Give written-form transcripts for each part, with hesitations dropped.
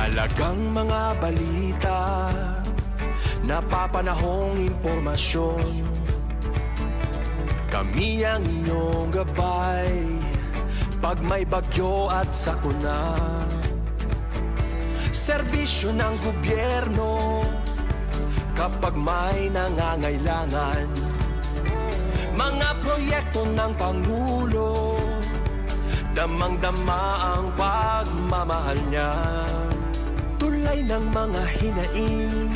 Mahalagang mga balita, napapanahong impormasyon. Kami ang inyong gabay pag may bagyo at sakuna. Serbisyo ng gobyerno kapag may nangangailangan. Mga proyekto ng Pangulo, damang-dama ang pagmamahal niya. Tulay ng mga hinaing,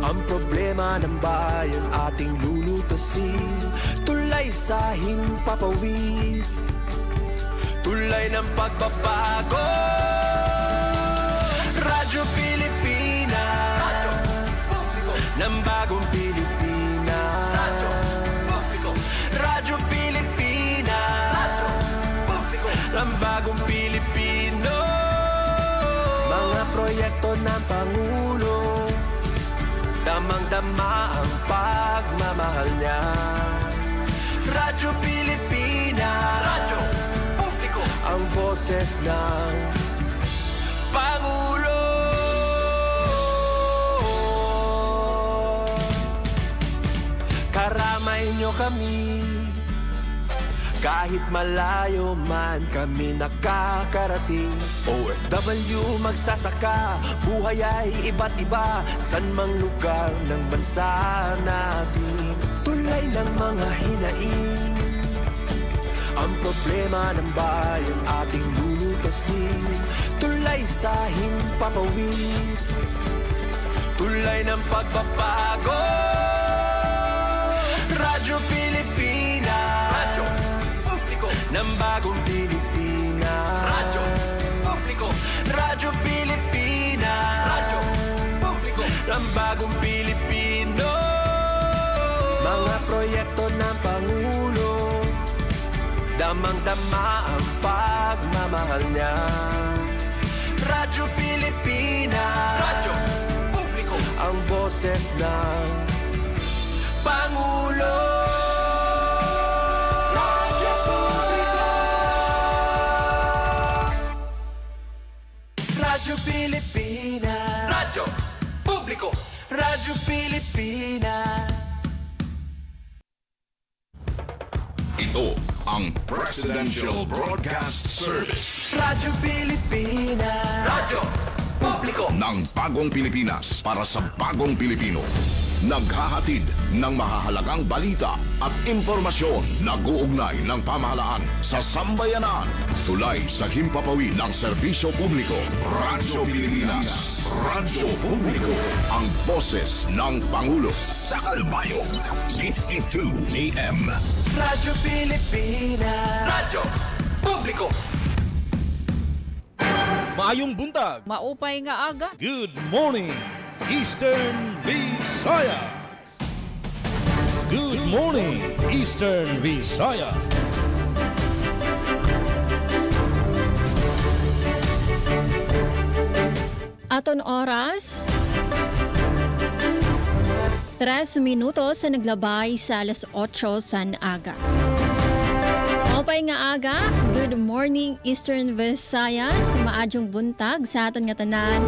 ang problema ng bayan ating lulutasin. Tulay sa himpapawid, tulay ng pagbabago. Radyo Pilipinas, ng bagong Pilipinas. Radyo Pilipinas, ng bagong Pilipino. Mga proyekto ng Pangulo, damang-dama ang pagmamahal niya. Radyo Pilipinas, Radyo Publiko, ang boses ng Pangulo. Karamay nyo kami, kahit malayo man kami nakakarating. OFW magsasaka, buhay ay iba't iba, san mang lugar ng bansa natin. Tulay ng mga hinaing, ang problema ng bayan ating lulutasin. Tulay sa himpapawid, tulay ng pagbabago. Radyo Pilipinas, Radyo Publiko, ng bagong Pilipinas. Radyo Publiko, Radyo Pilipinas, Radyo Publiko, ng bagong Pilipino. Mga proyekto ng Pangulo, damang-dama ang pagmamahal niya. Radyo Pilipinas, Radyo Publiko, ang boses ng Pangulo. Radyo Publiko, Radyo Pilipinas, Radyo Publiko, Radyo Pilipinas. Ito ang Presidential Broadcast Service. Radyo Pilipinas, Radyo Publiko, Ng bagong Pilipinas para sa bagong Pilipino. Naghahatid ng mahahalagang balita at impormasyon na guugnay ng pamahalaan sa sambayanan. Tulay sa himpapawid ng serbisyo publiko. Radyo Pilipinas, Radyo Publiko, ang boses ng Pangulo. Sa Kalbayog, 82 AM. Radyo Pilipinas, Radyo Publiko. Maayong buntag. Maupay nga aga. Good morning, Eastern Visayas. Good morning, Eastern Visayas. Aton oras 3 minutos sa naglabay sa alas 8 san aga. Maupay nga aga, good morning Eastern Visayas, maadyong buntag sa aton nga tanan.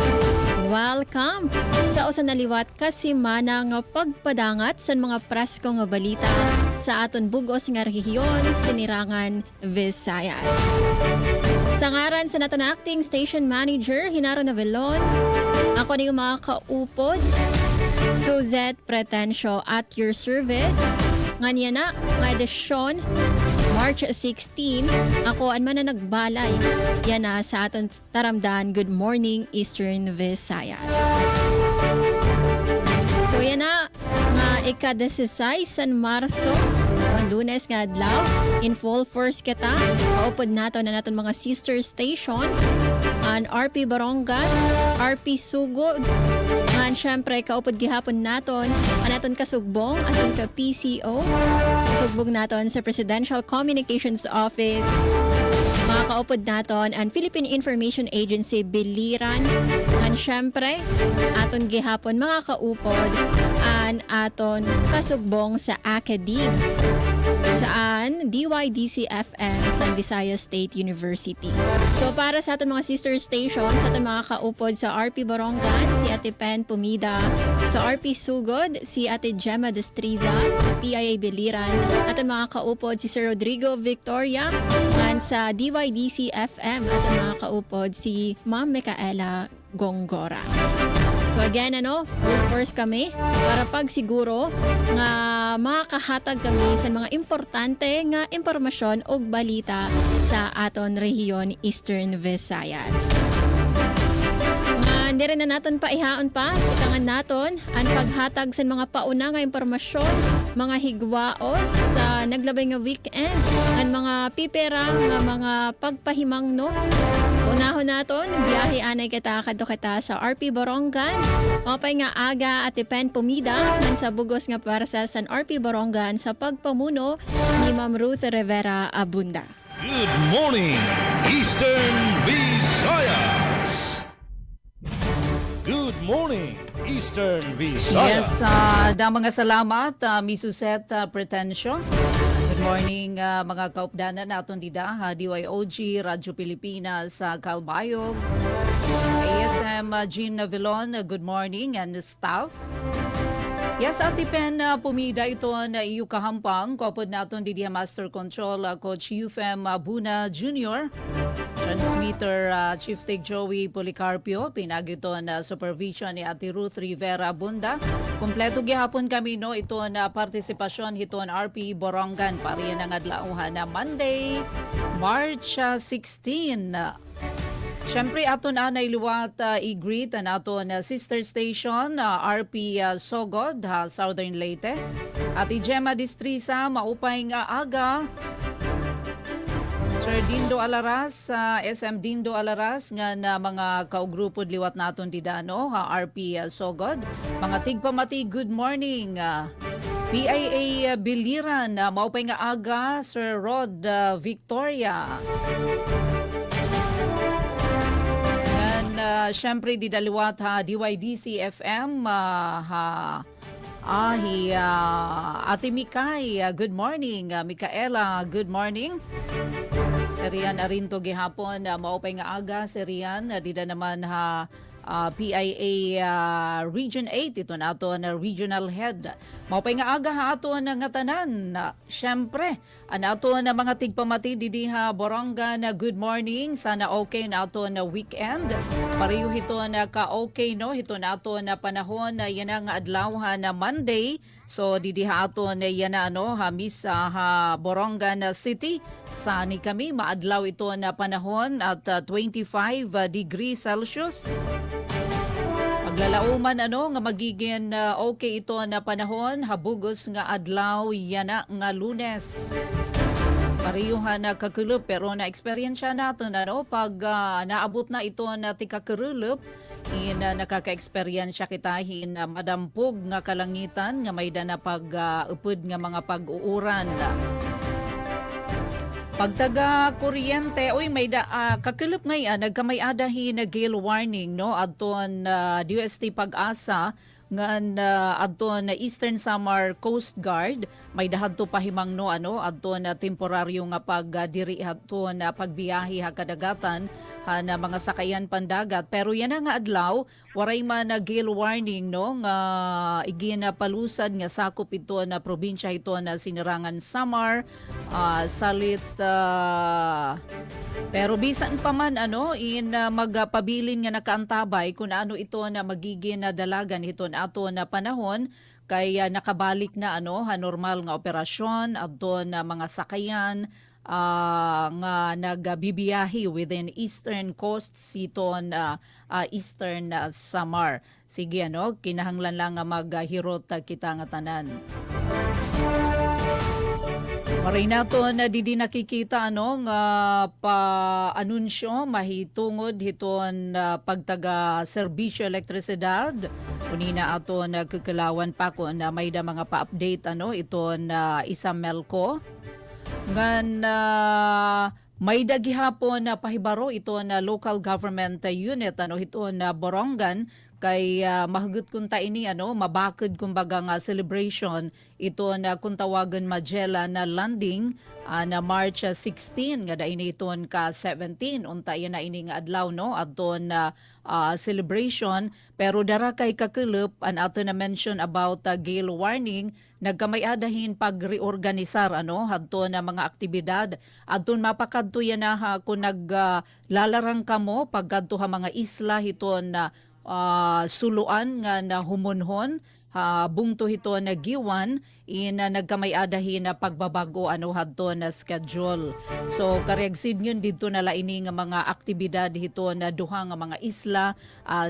Welcome sa usa na liwat kasimana nga pagpadangat sa mga presko nga balita sa aton bugos nga rehiyon sinirangan Visayas. Sa ngaran sa naton acting station manager Hinaro Navelon, ako ni mga kaupod Suzette Pretencio at your service. Nga niya na, nga edisyon, March 16, ako an man na nagbalay. Yan na sa aton taramdan, good morning Eastern Visayas. So yan na, nga ika-16 San Marso, on Lunes nga adlaw, in full force kita, kaupod nato na naton mga sister stations, an RP Barongan, RP Sugod, nga syempre kaupod gihapon naton, anaton kasugbong, aton ka PCO, sugbog naton sa Presidential Communications Office, mga kaupod naton ang Philippine Information Agency Biliran, ang syempre aton gihapon mga kaupod an aton kasugbong sa academe, saan Borongan, DYDC-FM, San Visayas State University. So para sa ating mga sister stations, sa ating mga kaupod sa RP Borongan, si Ate Pen Pumida, sa RP Sugod, si Ate Gemma Destriza, sa PIA Biliran, at ang mga kaupod si Sir Rodrigo Victoria, and sa DYDC-FM, at ang mga kaupod si Ma'am Micaela Gongora. So again, full force kami para pagsiguro nga makakahatag kami sa mga importante nga impormasyon o balita sa aton rehiyon Eastern Visayas. Hindi rin na natin paihaon pa, ikangan naton ang paghatag sa mga pauna nga impormasyon, mga higwaos sa naglabay nga weekend, ang mga pipera nga mga pagpahimang no. Unahon naton, biyahe anay kita kadto kita sa RP Borongan, mapay nga aga at Pen Pumida, nan sa bugos nga para sa San RP Borongan sa pagpamuno ni Ma'am Ruth Rivera Abunda. Good morning, Eastern Visayas! Good morning, Eastern Visayas! Yes, mga salamat, Misuset Pretensyo. Good morning, mga kaupdanan naton dida, DYOG, Radyo Pilipinas, Calbayog, ASM, Jean Navilon, good morning, and staff. Yes, Ate Pen Pumida, ito na iyo kahampang. Kopod naton di Master Control, Coach Euphem Buna Jr., Transmitter Chief Tech Joey Policarpio, pinagito na supervision ni Ate Ruth Rivera Bunda. Kompleto gihapon kami no, ito na partisipasyon hiton RP Borongan para yan ang adlauhan na Monday, March 16. Siyempre, aton na iliwat i-greet ang aton sister station, RP Sogod, Southern Leyte. At Gemma Distrisa, maupay nga aga. Sir Dindo Alaras, SM Dindo Alaras, nga na mga kaugrupod liwat naton didano, RP Sogod. Mga tigpamati, good morning. PIA Biliran, maupay nga aga, Sir Rod Victoria. Siyempre, didaliwat DYDC FM, Ate Mikay, good morning. Micaela, good morning. Serian na rin to gihapon, maupay nga aga, Serian, dida naman PIA Region 8, ito na ito na Regional Head. Maupay nga aga ha ato nga tanan. Siyempre, ato na mga tigpamati didiha Borongan na good morning. Sana okay na ato na weekend. Pareho ito na ka-okay no. Ito na ato na panahon na yan ang adlaw na Monday. So didiha ato na yan na hamis sa Borongan City. Sani kami maadlaw ito na panahon at 25 degrees Celsius. Paglalauman nga magiging okay ito na panahon, habugos nga adlaw yana nga Lunes. Pariyuhan na kakulup pero na-experience natin pag naabot na ito na tikakulup, nakaka-experience kita madampog nga kalangitan nga may na pag-upod nga mga pag-uuran. Pagtaga kuryente, may kakilip ngayon, nagkamay-adahin na gale warning, no? Adton DOST Pag-asa, nga adton Eastern Samar Coast Guard, may dahadto pahimang no, adton temporaryo nga pagdiri adton pagbiyahe ha kadagatan na mga sakayan pandagat. Pero yan nga adlaw, waray man na gale warning no, nga palusad nga sakop ito na probinsya ito na Sinirangan Samar, Salit, pero bisan pa man magpabilin nga nakaantabay kung ano ito na magiging na dalagan ito ato na panahon kaya nakabalik na normal nga operasyon adto na mga sakayan nga nagbibiyahe within eastern coast siton eastern Samar. Sige kinahanglan lang nga maghirot kita nga tanan. Maray nato na di nakikita nga pa-anunsyo mahitungod hiton pagtaga serbisyo elektrisidad. Kunina ato nagkakalawan pa ko na may da mga pa-update iton isang Melco. Ngan may dagihapon na pahibaro ito na local government unit ito na Borongan kay mahugot kun ta ini mabakod kumbaga nga celebration ito na kung tawagan Magellan na landing na March 16 nga daini iton ka 17 unta yan na ini nga adlaw no adton celebration pero dara kay kakelep an ato na mention about gale warning nagkamay adahin pag-reorganisar hadto na mga aktibidad adton mapakadto yan na kung naglalarang kamo pagkadto ha mga isla hiton na suluan nga na humonhon bungto hito na giwan nagkamay adahin na pagbabago hadto na schedule. So kareagsid ngun dito na laini nga mga aktibidad hito na duha nga mga isla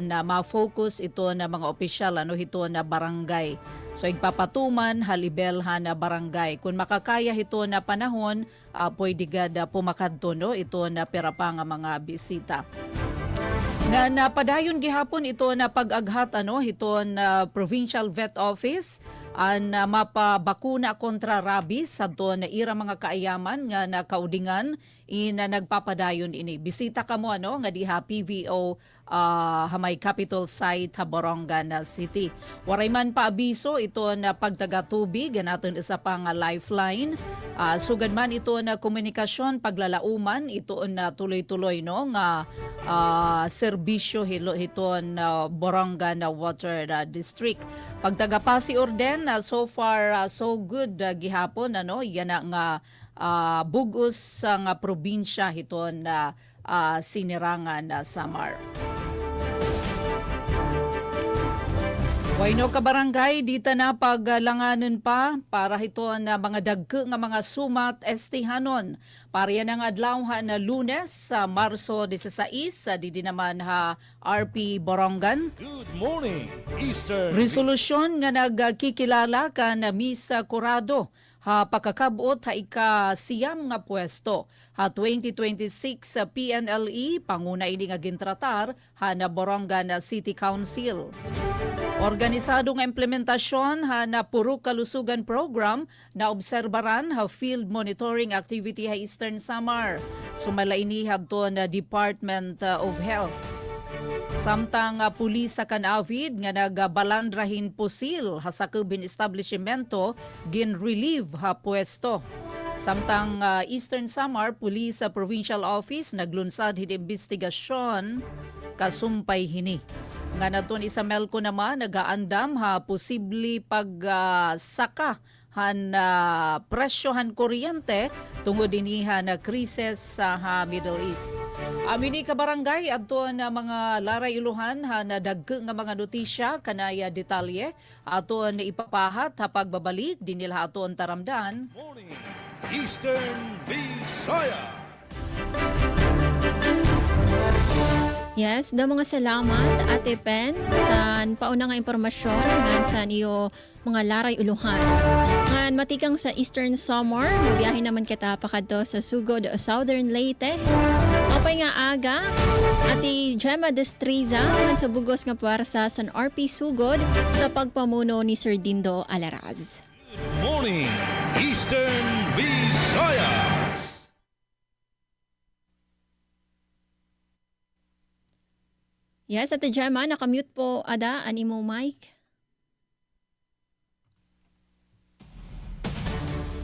na ma-focus ito na mga opisyal hito na barangay. So igpapatuman halibel na barangay. Kung makakaya hito na panahon pwede gad pumakadto ito na pera pa nga mga bisita. Na napadayon gihapon ito na pag-aghat ito na Provincial Vet Office na mapabakuna kontra rabies adto na ira mga kaayaman nga nakaudingan na nagpapadayon ini. Bisita kamo nga diha PVO hamay capital site ha Borongan City. Waray man paabiso ito na pagtaga-tubig naton isa pa nga lifeline. Sugad man ito na komunikasyon paglalauman ito na tuloy-tuloy nga serbisyo hito na Borongan Water District. Pagtagapasi orden so far so good gihapon yan nga bugos nga probinsya hiton na sinirangan Samar. Wayno ka barangay dita na paglanganon pa para hito na mga dagko nga mga sumat estihanon. Para yan ang adlaw na Lunes sa Marso 16 di naman RP Borongan. Good morning, Eastern Resolusyon nga nagkikilala ka na Miss Curado pakakabot ika-siyam nga pwesto 2026 PNLE panguna ini nga gintratar na Borongan City Council. Organisado nga implementasyon na puro kalusugan program na obserbaran field monitoring activity Eastern Samar. Sumalaini hadto na Department of Health. Samtang pulis sa Canavid nga nagabalandrahin pusil sa kubin establishmento gin-relieve pwesto. Samtang Eastern Samar Police Provincial Office naglunsad hid investigasyon kasumpay hini. Nga naton isamel ko naman nagaandam posible pagsaka presyohan kuryente tungod diniha na krisis sa Middle East. Amini ka barangay adto na mga laray iluhan na dagko nga mga notisya kanaya detalye ato na ipapahat pagbabalik dinila aton taramdan. Morning, Eastern Visayas. Yes, da mga salamat Ate Pen sa pauna nga impormasyon ngan sa niyo mga laray uluhan. Ngan matikang sa Eastern Samar, mabiyahe naman kita pakadto sa Sugod, Southern Leyte. Mapay nga aga, Ate Gemma Destriza ngan sa bugos nga puwersa sa RP Sugod sa pagpamuno ni Sir Dindo Alaraz. Good morning, Eastern Visayas. Yes, Ate Gemma, nakamute po ada ani mo mic.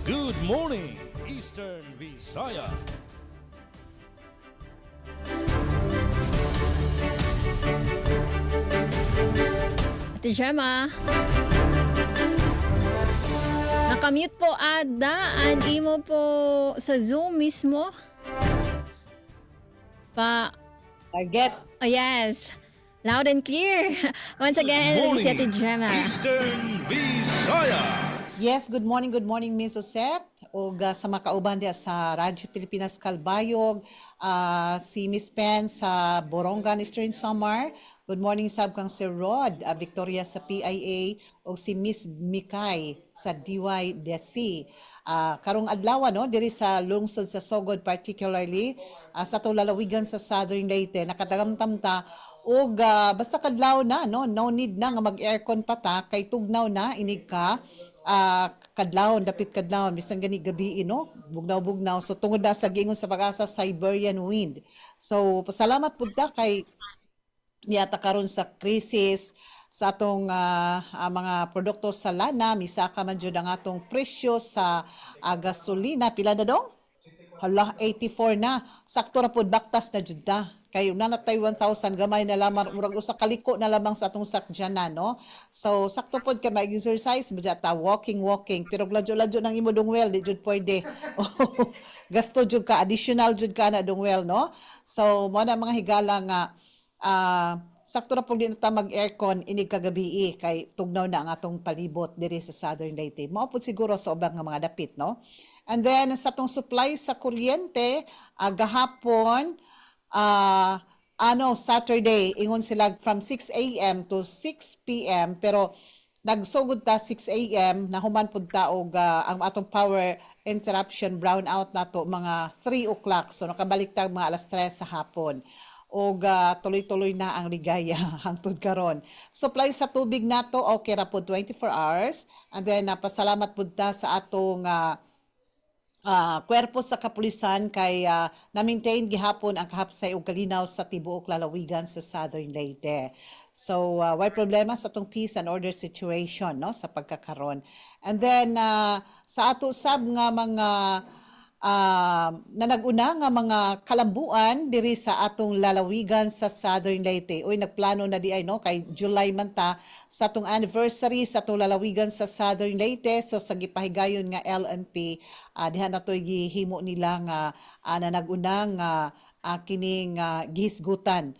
Good morning, Eastern Visayas. Ate Gemma. Nakamute po ada ani mo po sa Zoom mismo. Target. Oh yes. Loud and clear. Once again, si Ate Gemma. Eastern Visayas. Yes, good morning Miss Osette. O sa makauban dia sa Radyo Pilipinas Calbayog, si Miss Pen sa Borongan Eastern Samar. Good morning sab kang si Rod Victoria sa PIA o si Miss Mikay sa DYDC. Karong adlaw diri sa lungsod sa Sogod particularly sa tulalawigan sa Southern Leyte nakadagamtam ta og basta kadlaw na no need na nga mag-aircon pa ta kay tugnaw na inig ka kadlawon dapit kadlawon bisan gani gabi bugnaw so tungod na sa giingon sa pag-asa Siberian wind. So pasalamat pud ta kay niyata karon sa krisis sa atong mga produkto sa lana, misaka man jud ang atong presyo sa gasolina. Pila na dong? Hala, 84 na. Sakto ra pud baktas na jud ta. Kay nanatay 1,000 gamay na lamang murag usa kaliko na lamang sa atong sakyanan, no? So sakto pod ka mag-exercise budya ta walking pero ladyo-ladyo nang imo dungwel di jud pwede. Gasto jud ka additional jud ka na dungwel, no? So mo na mga higala nga sakto ra pud din ta mag-aircon inig kagabi kay tugnaw na ang atong palibot diri sa Southern Leyte. Mao pud siguro sa ubang nga mga dapit, no? And then sa atong supply sa kuryente, gahapon Saturday ingon sila from 6 a.m. to 6 p.m. pero nagsugod ta 6 a.m. nahuman pud ta og ang atong power interruption brownout nato mga 3 o'clock, so nakabalik ta mga alas 3 sa hapon og tuloy-tuloy na ang ligaya hangtod karon. Supply sa tubig nato okay ra pud 24 hours, and then napasalamat pud ta sa atong kwerpo sa kapulisan kay na-maintain gihapon ang kahapsay ug kalinaw sa tibuok lalawigan sa Southern Leyte. So why problema sa atong peace and order situation, no, sa pagkakaron. And then sa ato sab nga mga na nag-una nga mga kalambuan diri sa atong lalawigan sa Southern Leyte. Uy, nagplano na di ay, no, kay July man ta sa atong anniversary sa atong lalawigan sa Southern Leyte. So sa gipahigayon nga LNP, diha na to'y gihimo nila nga na nag-una nga kining gihisgutan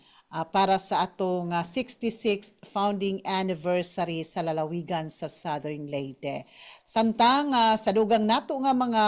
para sa atong 66th founding anniversary sa lalawigan sa Southern Leyte. Samtang sa dugang nato nga mga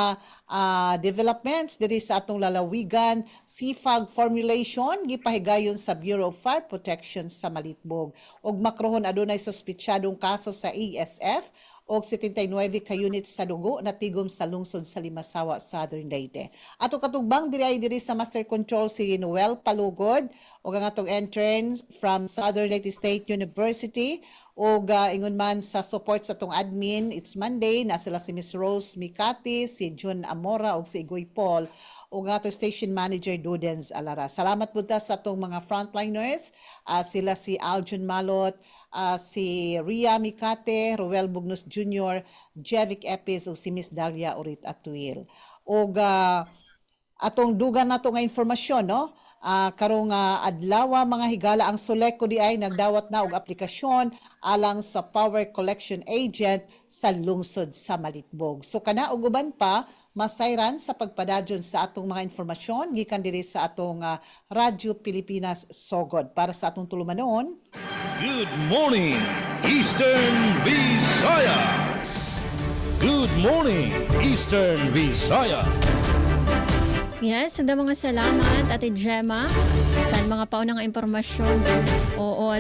developments diri sa atong lalawigan, CFAG formulation gipahigayon sa Bureau of Fire Protection sa Malitbog. Og makrohon adunay suspitsyadong kaso sa ESF og 79 ka units sa dugo natigom sa lungsod sa Limasawa, Southern Leyte. Ato katugbang diri sa Master Control si Noel Palugod og ang atong entrance from Southern Leyte State University og ingon man sa support sa atong admin, it's Monday, na sila si Miss Rose Mikati, si June Amora og si Igoy Paul o nga to Station Manager Dudens Alara. Salamat po ta sa atong mga frontliners, sila si Aljun Malot, si Ria Mikate, Roel Bugnos Jr., Jevic Epis o si Miss Dalia Urit Atuil. O atong dugan nato nga informasyon, no? Karong adlaw mga higala ang Soleco di ay nagdawat na og aplikasyon alang sa power collection agent sa lungsod sa Malitbog. So kana og uban pa masayran sa pagpadadyon sa atong mga informasyon gikan diri sa atong Radyo Pilipinas Sogod. Para sa atong tulumanon, Good morning, Eastern Visayas. Good morning, Eastern Visayas. Yes, sada mga salamat, Ate Gemma. Saan mga paunang impormasyon? Oo,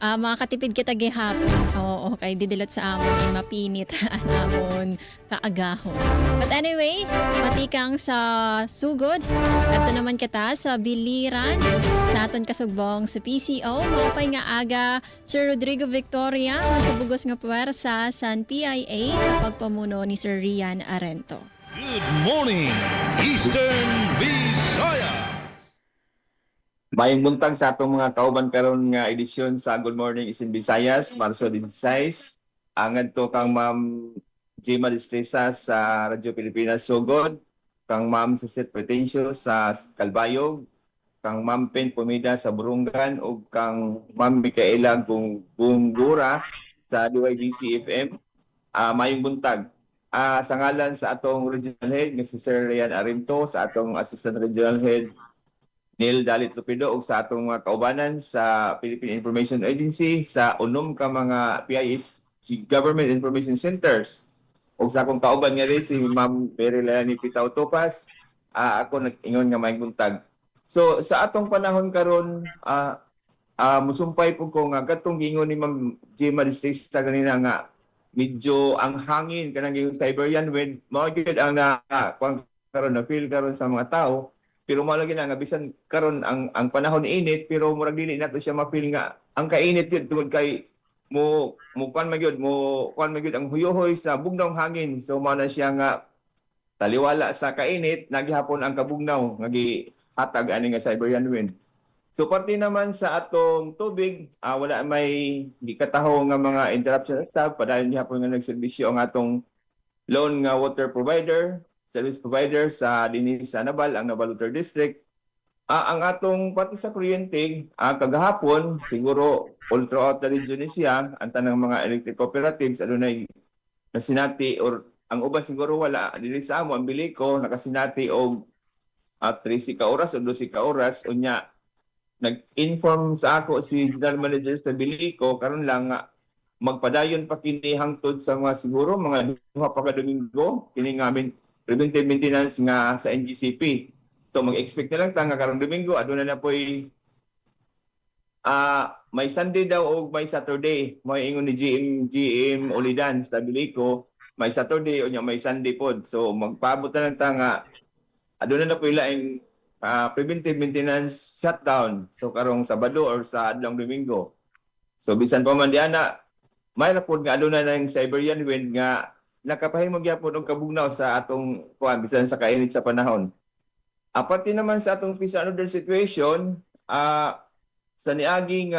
makakatipid kita gihapon. Oo, kay didilot sa amon, mapinit amon kaagahon. But anyway, matikang sa sugod. Ito naman kita sa biliran sa aton kasugbong sa PCO. Maupay nga aga Sir Rodrigo Victoria, masubugos nga puwersa sa PIA sa pagpamuno ni Sir Rian Arento. Good morning, Eastern Visayas. Mayong buntag sa atong mga kauban karon nga edisyon sa Good Morning Eastern Visayas, Marso 16. Angad to kang Ma'am Jema Destresa sa Radyo Pilipinas Sogod, kang Ma'am Suset Pretencio sa Calbayog, kang Ma'am Pen Pumida sa Burungan, o kang Ma'am Micaela Bungura sa DYDC FM. Mayong buntag. Sa ngalan sa atong Regional Head, nga si Sir Rian Arinto, sa atong Assistant Regional Head, Neil Dalit Lupido, o sa atong mga kaubanan sa Philippine Information Agency, sa unom ka mga PIS, Government Information Centers, o sa akong kauban nga rin si Ma'am Mary Leani Pitao Topas, ako nag-ingon nga may buntag. So sa atong panahon karon, musumpay po ko nga katong gingon ni Ma'am Jema Destresa kanina nga medyo ang hangin kanang yung Siberian wind mao gyud ang karon na feel karon sa mga tao, pero mao lagi na nga bisan karon ang panahon init pero murag dili nato siya ma-feel nga ang kainit gyud tungod kay mo kuan magyud ang huyohoy sa bugnawng hangin. So mao na siya nga taliwala sa kainit, nagihapon ang kabugnaw nga gihatag ani nga Siberian wind. So parte naman sa atong tubig, wala may di kataho nga mga interruption at tab padayon gihapon nga nagserbisyo ang atong loan nga water provider, service provider sa dinhi sa Nabal, ang Nabal Water District. Ang atong pati sa kuryente, kagahapon siguro all throughout the region ni siya ang tanang mga electric cooperatives adunay nasinati or ang uban siguro wala dili sa amo ang Bilico nakasinati og 13 ka oras o 12 ka oras unya nag-inform sa ako si General Manager sa Bilico karon lang nga magpadayon pa kini hangtod sa mga siguro mga duha pa ka Domingo kini nga preventive maintenance nga sa NGCP. So mag-expect na lang ta nga karong Domingo aduna na poy may Sunday daw o may Saturday. May ingon ni GM Olidan sa Bilico, may Saturday o may Sunday pod. So magpaabot na lang ta nga aduna na poy laing preventive maintenance shutdown. So karong Sabado or sa adlong Domingo. So bisan pa man diana may rapod nga aduna na yung Siberian wind nga nakapahimog gyapon og kabugnaw sa atong bisan sa kainit sa panahon. Aparte naman sa atong peace and order situation, sa niaging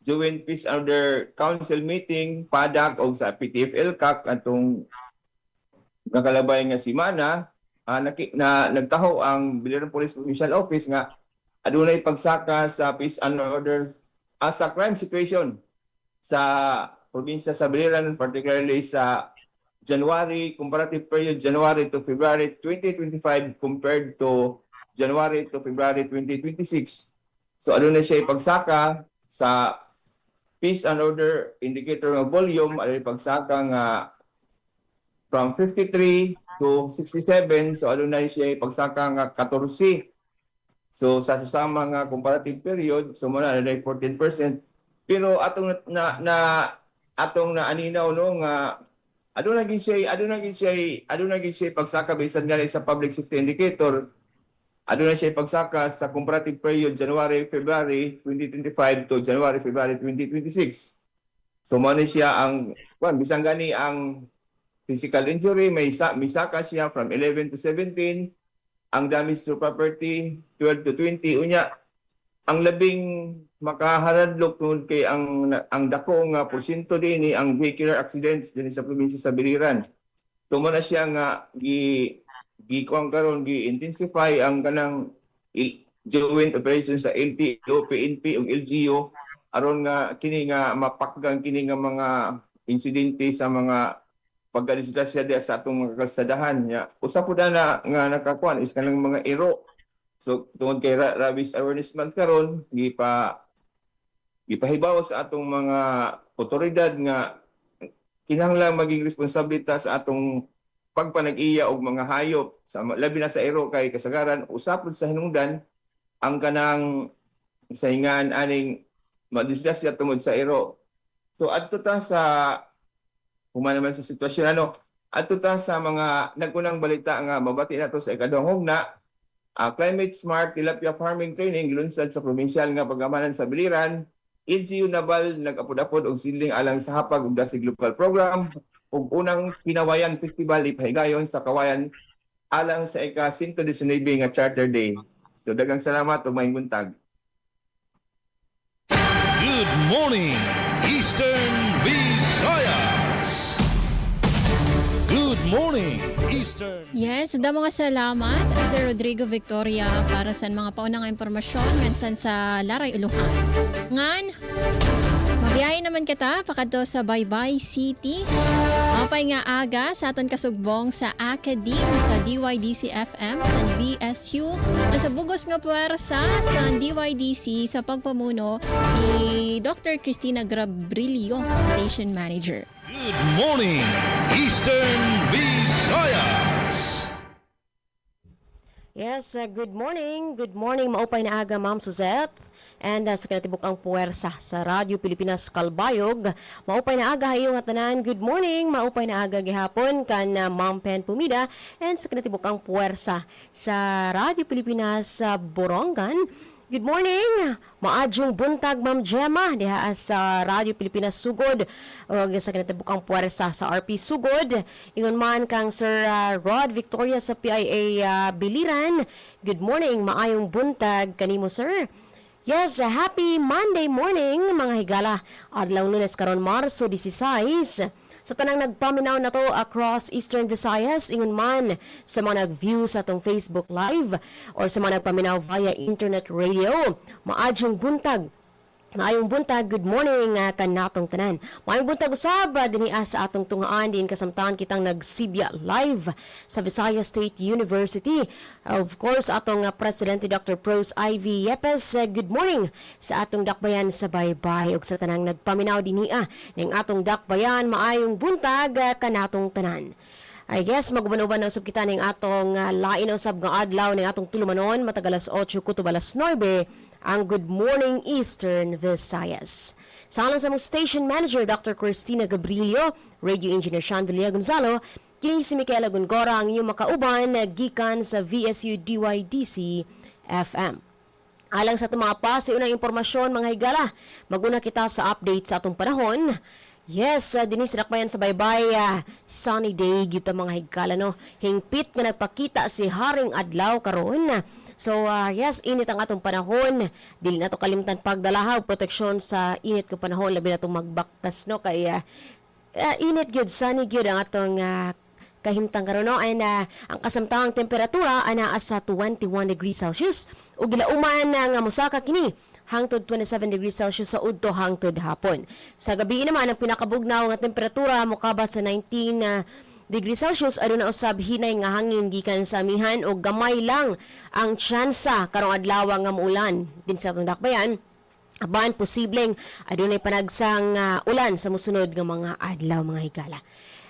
Joint Peace and Order Council meeting padak og sa PTF-LCAC atong nakalabay nga semana nagtaho ang Biliran Police Provincial Office nga adunay pagsaka sa peace and order sa crime situation sa probinsya sa Biliran, particularly sa January, comparative period January to February 2025 compared to January to February 2026. So adunay siya pagsaka sa peace and order indicator ng volume, adunay pagsaka nga from 53 to 67, so adunay siya pagsaka nga 14. So sa sasama nga comparative period, so muna adunay 14%. Pero atong atong aninaw no nga adunay gid siya pagsaka bisan nga sa public safety indicator. Adunay siya pagsaka sa comparative period January-February 2025 to January-February 2026. So muna siya ang bisan gani ang physical injury, may saka siya from 11 to 17. Ang damage to property, 12 to 20. Unya, ang labing makaharadlok tungod kay ang dako nga porsyento dinhi ang vehicular accidents dinhi sa probinsya sa Biliran. Tumo na siya nga gi-intensify ang kanang joint operations sa LTO, PNP ug LGU aron nga kini nga mapakgang kini nga mga insidente sa mga pagkadisgrasya sa atong mga kalsadahan niya. Usa po na nga nakakuan is kanang mga ero. So tungod kay Rabies Awareness Month karon gipahibaw sa atong mga otoridad nga kinahanglan maging responsibilita sa atong pagpanag-iya og mga hayop sa labi na sa ero kay kasagaran usapod sa hinungdan ang kanang saingan aning madisgrasya tungod sa ero. So adto ta sa naman sa sitwasyon adto ta sa mga nagunang balita nga mabati nato sa ikaduhang hugna. Climate Smart Tilapia Farming Training gilunsad sa probinsyal nga pagamanan sa Biliran. LGU Nabal nag-apod-apod og siling alang sa hapag ug dasig local program ug unang Kinawayan Festival ipahigayon sa Kawayan alang sa ika-119 nga Charter Day. So daghang salamat ug maayong buntag. Good morning, Eastern Visayas. Good morning, Eastern. Yes, da mga salamat Sir Rodrigo Victoria para sa mga paunang impormasyon ngansan sa Laray Ilohan. Ngan, mabiyahe naman kita pakadto sa Baybay City. Mapay nga aga sa aton kasugbong sa Academe sa DYDC FM sa BSU sa bugos nga puwersa sa DYDC sa pagpamuno ni Dr. Cristina Grabrilio, Station Manager. Good morning, Eastern Visayas. Yes, good morning. Good morning. Maupay na aga, Ma'am Suzette. And sa kinatibuk ang puwersa sa Radyo Pilipinas Kalbayog. Maupay na aga hayo nga tanan. Good morning. Maupay na aga gihapon kan Ma'am Pen Pumida. And sa kinatibuk ang puwersa sa Radyo Pilipinas Borongan. Good morning! Maadjong buntag, Ma'am Gemma, diha sa Radyo Pilipinas Sugod, o sa kinatibukang puwersa sa RP Sugod. Ingon man kang Sir Rod Victoria sa PIA Biliran. Good morning, maayong buntag kanimo, sir. Yes, happy Monday morning, mga higala. Adlaw Lunes karon Marso 16. Sa tanang nagpaminaw na to across Eastern Visayas, ingon man sa mga nag-view sa atong Facebook Live or sa mga nagpaminaw via internet radio. Maadjong buntag. Maayong buntag, good morning kanatong tanan. Maayong buntag usab dinhi sa atong tungaan din kasamtahan kitang nagsibya live sa Visayas State University. Of course, atong Presidente Dr. Pros Ivy Yepes, good morning sa atong dakbayan sa baybay ug sa tanang nagpaminaw dinhi ning atong dakbayan. Maayong buntag kanatong tanan. I guess maguban-uban na usab kita ning atong lain usab nga adlaw ning atong tulumanon matag alas 8 kutob alas 9 ang Good Morning Eastern Visayas. Sa alang sa mong Station Manager Dr. Cristina Gabrilio, Radio Engineer Sean Villa Gonzalo, kini si Micaela Gongora ang inyong makauban gikan sa VSU DYDC FM. Alang sa tumapa sa unang impormasyon mga higala, maguna kita sa update sa atong panahon. Yes, dinis nakmayan sa baybay, sunny day gito mga higala no. Hingpit nga nagpakita si Haring Adlaw karon. So yes, init ang atong panahon. Dili na to kalimtan pagdalahaw proteksyon sa init ko panahon labi na to magbaktas no kay init gyud, sunny gyud ang atong kahimtang karon no. And ang kasamtang temperatura ana sa 21 degrees Celsius ug gilauman nga mosaka kini hangtod 27 degrees Celsius sa udto hangtod hapon. Sa gabi naman ang pinakabugnaw nga temperatura mokabat sa 19 degrees Celsius aduna usab hinay nga hangin gikan sa amihan o gamay lang ang tsansa karong adlaw nga muulan din sa atong dakbayan. Aban posibleng adunay panagsang ulan sa mosunod nga mga adlaw mga higala.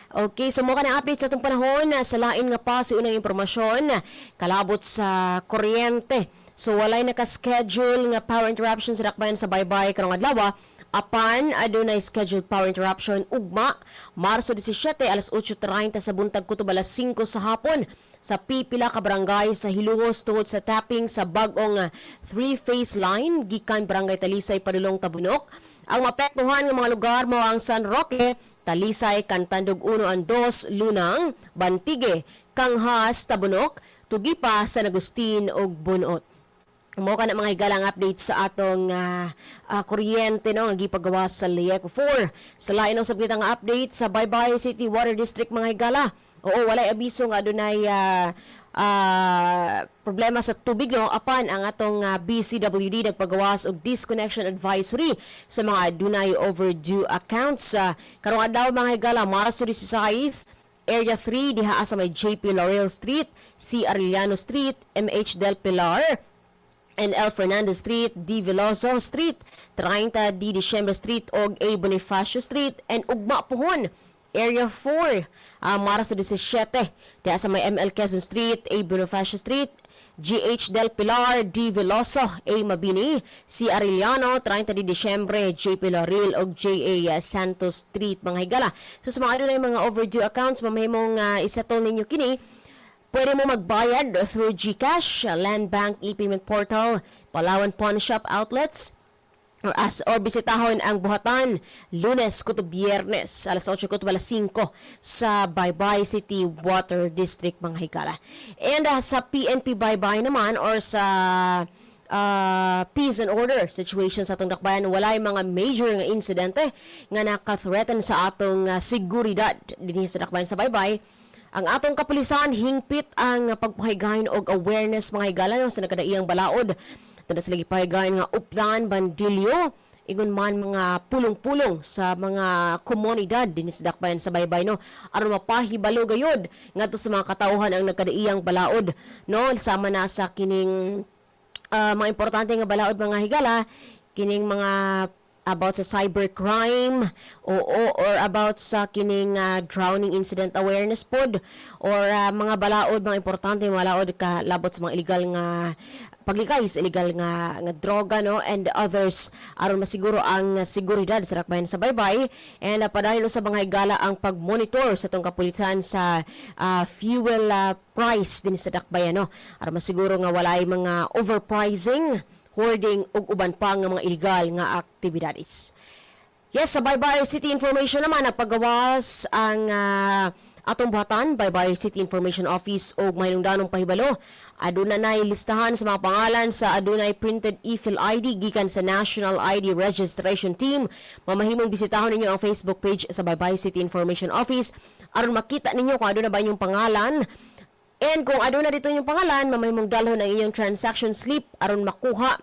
Okay, so mo ka na update sa itong panahon sa lain nga pa sa unang impormasyon kalabot sa kuryente. So walay naka-schedule nga power interruption sa dakbayan sa baybay karong adlaw. Apan adunay scheduled power interruption ugma Marso 17 alas 8:30 sa buntag kutob alas 5 sa hapon sa pipila ka barangay sa Hilungos tungod sa tapping sa bag-ong 3-phase line gikan barangay Talisay padulong Tabunok. Ang mapektuhan nga mga lugar mao ang San Roque, Talisay, Cantandog 1 and 2, Lunang, Bantige, Kanghas, Tabunok, Tugipa, San Agustin ug Bunot. Mo ka na mga higalang update sa atong kuryente no nga gipagawa sa LIECO 4. Sa lain ng sabit nga update sa Baybay City Water District mga higala. Oo, walay abiso nga adunay problema sa tubig no apan ang atong BCWD nagpagawas og disconnection advisory sa mga adunay overdue accounts. Karong adlaw mga higala Marso 16 Area 3 diha sa may JP Laurel Street, C. Arellano Street, MH Del Pilar, and L. Fernandez Street, D. Veloso Street, 30 D. Diciembre Street og A. Bonifacio Street, and Ugma Puhon, Area 4, Marso 17, diya sa may ML Quezon Street, A. Bonifacio Street, GH Del Pilar, D. Veloso, A. Mabini, C. Arellano, 30 D. Diciembre, J. Pilaril og J.A. Santos Street, mga higala. So sa mga adunay mga overdue accounts, mamahimong isettle ninyo kini. Pwede mo magbayad through GCash, Land Bank e-payment portal, Palawan Pawn Shop outlets, or bisitahon ang buhatan Lunes kutob Biyernes alas 8 kutob alas 5 sa Baybay City Water District mga higala. And sa PNP Baybay naman or sa peace and order situation sa atong dakbayan, walay mga major nga insidente nga naka-threaten sa atong seguridad dinhi sa dakbayan sa Baybay. Ang atong kapulisan hingpit ang pagpahigayon og awareness mga higala no, sa nakadaiyang balaod. Tunda sila gipahigayon nga uplan, bandilyo, ingon man mga pulong-pulong sa mga komunidad dinhi sa dakbayan sa baybay no. Aron mapahibalo gayud ngadto sa mga katawhan ang nagkadaiyang balaod no, sama na sa kining mga importante nga balaod mga higala, kining mga about sa cybercrime or about sa kining drowning incident awareness pod or mga balaod, mga importante mga balaod kalabot sa mga illegal nga paglikay sa illegal nga droga no and others aron masiguro ang seguridad sa dakbayan sa baybay. And padahil sa mga higala ang pagmonitor sa tong kapulisan sa fuel price din sa dakbayan no aron masiguro nga walay mga overpricing hoarding ug uban pa nga mga illegal nga aktibidades. Yes, sa Baybay City Information naman, nagpagawas ang atong buhatan, Baybay City Information Office o mahinungdanong pahibalo. Aduna nay listahan sa mga pangalan sa adunay printed e-fill ID gikan sa National ID Registration Team. Mamahimong bisitahon ninyo ang Facebook page sa Baybay City Information Office aron makita ninyo kung aduna ba inyong pangalan. And kung aduna dito inyong pangalan, mamahimong dalhon ang inyong transaction slip aron makuha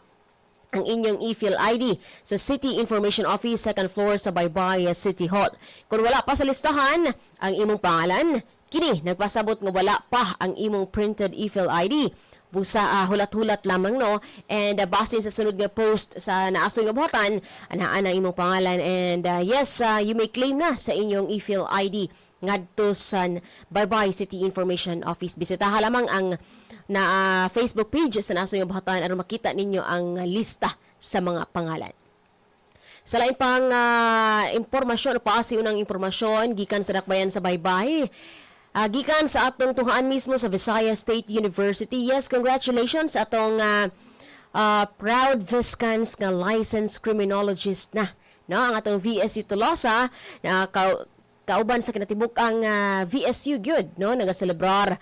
ang inyong e-fill ID sa City Information Office, second floor sa Baybay City Hall. Kung wala pa sa listahan ang imong pangalan, kini nagpasabot nga wala pa ang imong printed e-fill ID. Busa hulat-hulat lamang no, and base sa sunod nga post sa naasoy nga buhatan, anaan ang imong pangalan, and yes, you may claim na sa inyong e-fill ID ngadto sa Baybay City Information Office. Bisitaha lamang ang Facebook page sa Nasoy nga Buhatan aron makita ninyo ang lista sa mga pangalan. Sa lain pang impormasyon o paasiunang impormasyon gikan sa dakbayan sa Baybay, gikan sa atong tuhaan mismo sa Visayas State University. Yes, congratulations sa atong proud Viscans nga licensed criminologist na, no, ang atong VSU Tolosa na kauban sa kinatibuk-ang VSU gyud, no, nagaselebrar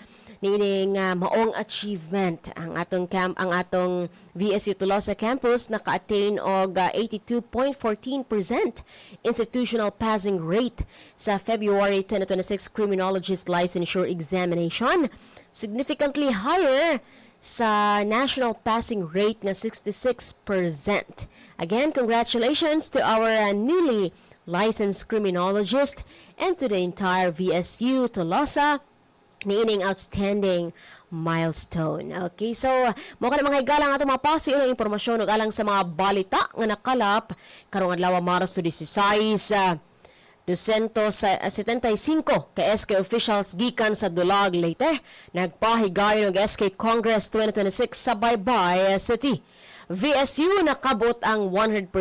nining maong achievement ang atong VSU Tolosa campus naka-attain og 82.14% institutional passing rate sa February 2026 criminologist licensure examination, significantly higher sa national passing rate na 66%. Again, congratulations to our newly licensed criminologist and to the entire VSU Tolosa niining outstanding milestone. Okay, so mo ka na mga higalang ato mga pasiunang impormasyon ug alang sa mga balita nga nakalap karong adlaw Marso 16 275 ka SK officials gikan sa Dulag, Leyte nagpahigayon og SK Congress 2026 sa Baybay City. VSU nakabot ang 100%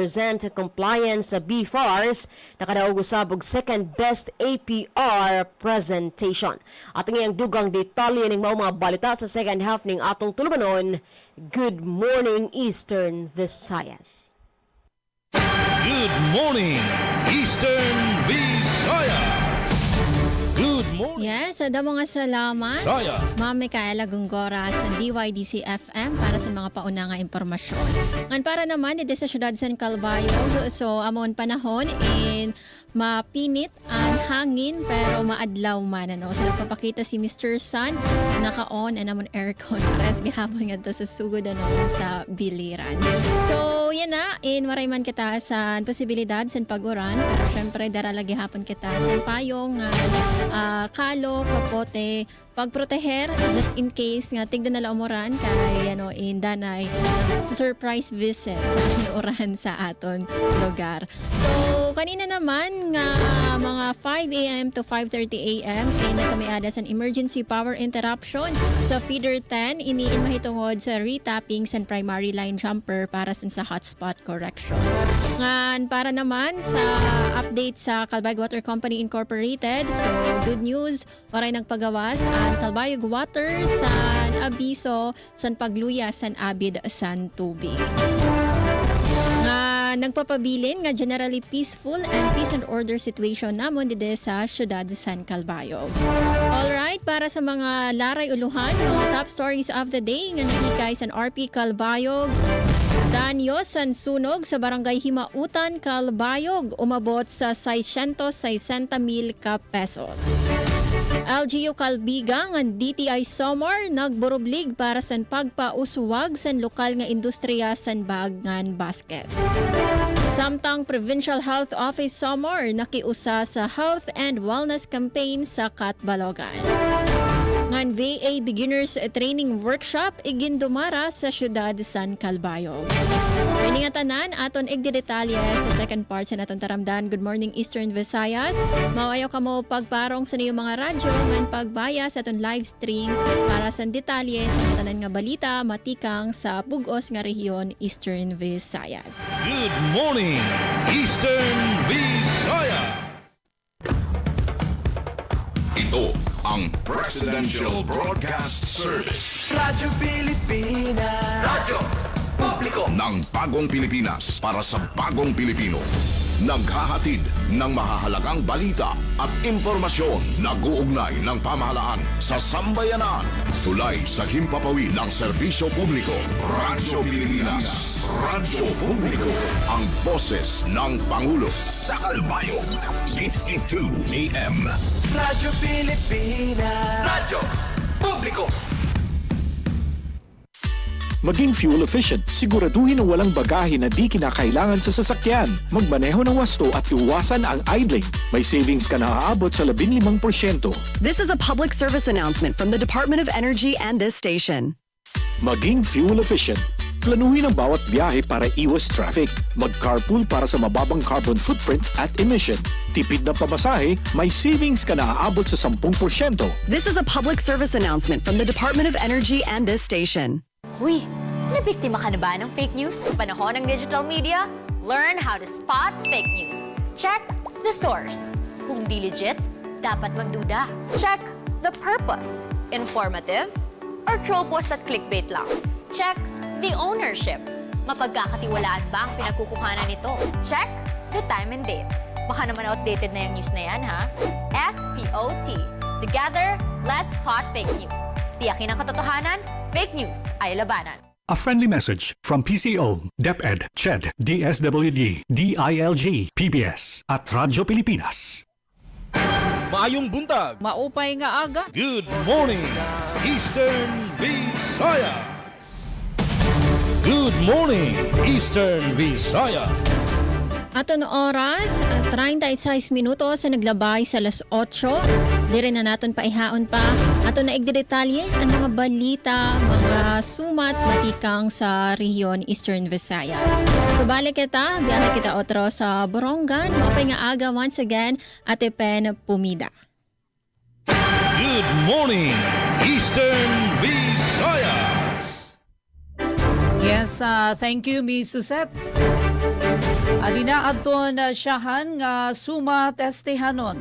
compliance sa BFARS, nakadaog usab og second best APR presentation. At ngayong dugang detalye ning mao mga balita sa second half ning atong tulumanon. Good morning Eastern Visayas. Good morning, Eastern Visayas. Good morning, Yes, damo nga salamat. Saya. Ma'am Micaela Gongora sa DYDC FM para sa mga pauna nga impormasyon. Ngan para naman dito sa syudad San Calbayog, so amon panahon in mapinit ang hangin pero maadlaw man ano. So nagpapakita si Mr. Sun naka-on and namon aircon para sa gihapon nga sa sugod ano sa biliran. So yan na, in maray man kita sa posibilidad sa pag-uran pero syempre dara lagi hapon kita sa payong kalo, kapote, pagproteher just in case nga tigda na umuran kay ano in danay surprise visit oran sa aton lugar. So kanina naman nga mga 5 a.m. to 5:30 a.m. ay nagkamiada sa emergency power interruption sa feeder 10 iniin mahitungod sa retapping sa primary line jumper para sa hotspot correction. Ngan para naman sa update sa Calbayog Water Company Incorporated, so good news, waray nagpagawas ang Calbayog Water sa abiso sa pagluya sa abid san tubig. Nagpapabilin nga generally peaceful and peace and order situation namon dide sa syudad San Calbayog. Alright, para sa mga laray uluhan, mga top stories of the day nga nahikay sa RP Calbayog. Danyo san sunog sa barangay Himautan, Calbayog umabot sa 660,000 ka pesos. LGU Calbiga ng DTI Somar nagburublig para sa pagpauswag sa lokal nga industriya sa bagngan basket. Samtang Provincial Health Office Somar nakiusa sa Health and Wellness Campaign sa Catbalogan. Ngan VA Beginners Training Workshop igindumara sa syudad San Calbayog. Kini nga tanan aton igdidetalye sa second part sa naton taramdan. Good morning Eastern Visayas. Maayo kamo pagparong sa niyong mga radyo ngan pagbaya sa aton live stream para sa detalye sa tanan nga balita matikang sa bugos nga rehiyon Eastern Visayas. Good morning, Eastern Visayas. Ito ang Presidential Broadcast Service. Radyo Pilipinas. Publiko. ng bagong Pilipinas para sa bagong Pilipino. Naghahatid ng mahahalagang balita at impormasyon na guugnay ng pamahalaan sa sambayanan. Tulay sa himpapawid ng serbisyo publiko. Radyo Pilipinas. Radyo Publiko. Ang boses ng Pangulo. Sa Kalbayog. 882 AM. Radyo Pilipinas. Radyo Publiko. Maging fuel efficient, siguraduhin na walang bagahe na di kinakailangan sa sasakyan. Magmaneho ng wasto at iwasan ang idling. May savings ka na aabot sa 15%. This is a public service announcement from the Department of Energy and this station. Maging fuel efficient. Planuhin ang bawat biyahe para iwas traffic. Mag-carpool para sa mababang carbon footprint at emission. Tipid na pamasahe, may savings ka na aabot sa 10%. This is a public service announcement from the Department of Energy and this station. Huy, nabiktima ka na ba ng fake news sa panahon ng digital media? Learn how to spot fake news. Check the source. Kung di legit, dapat magduda. Check the purpose. Informative or troll post at clickbait lang. Check the ownership. Mapagkakatiwalaan ba ang pinagkukuhanan nito? Check the time and date. Baka naman outdated na yung news na yan, ha? SPOT. Together, let's spot fake news. Tiyakin ang katotohanan, fake news ay labanan. A friendly message from PCO, DepEd, CHED, DSWD, DILG, PBS at Radyo Pilipinas. Maayong buntag. Maupay nga aga. Good morning, Eastern Visayas. Good morning, Eastern Visayas. Ato no oras, 36 minutos sa naglabay sa alas 8. Di rin na natin paihaon pa. Ato na igdedetalye ang mga balita, mga sumat, batikang sa rehiyon Eastern Visayas. So balik kita, biyahe kita otro sa Borongan. Mapay nga aga once again, Ate Pen Pumida. Good morning, Eastern Visayas. Yes, thank you, Miss Suzette. Adina adton siyahan nga suma testehanon.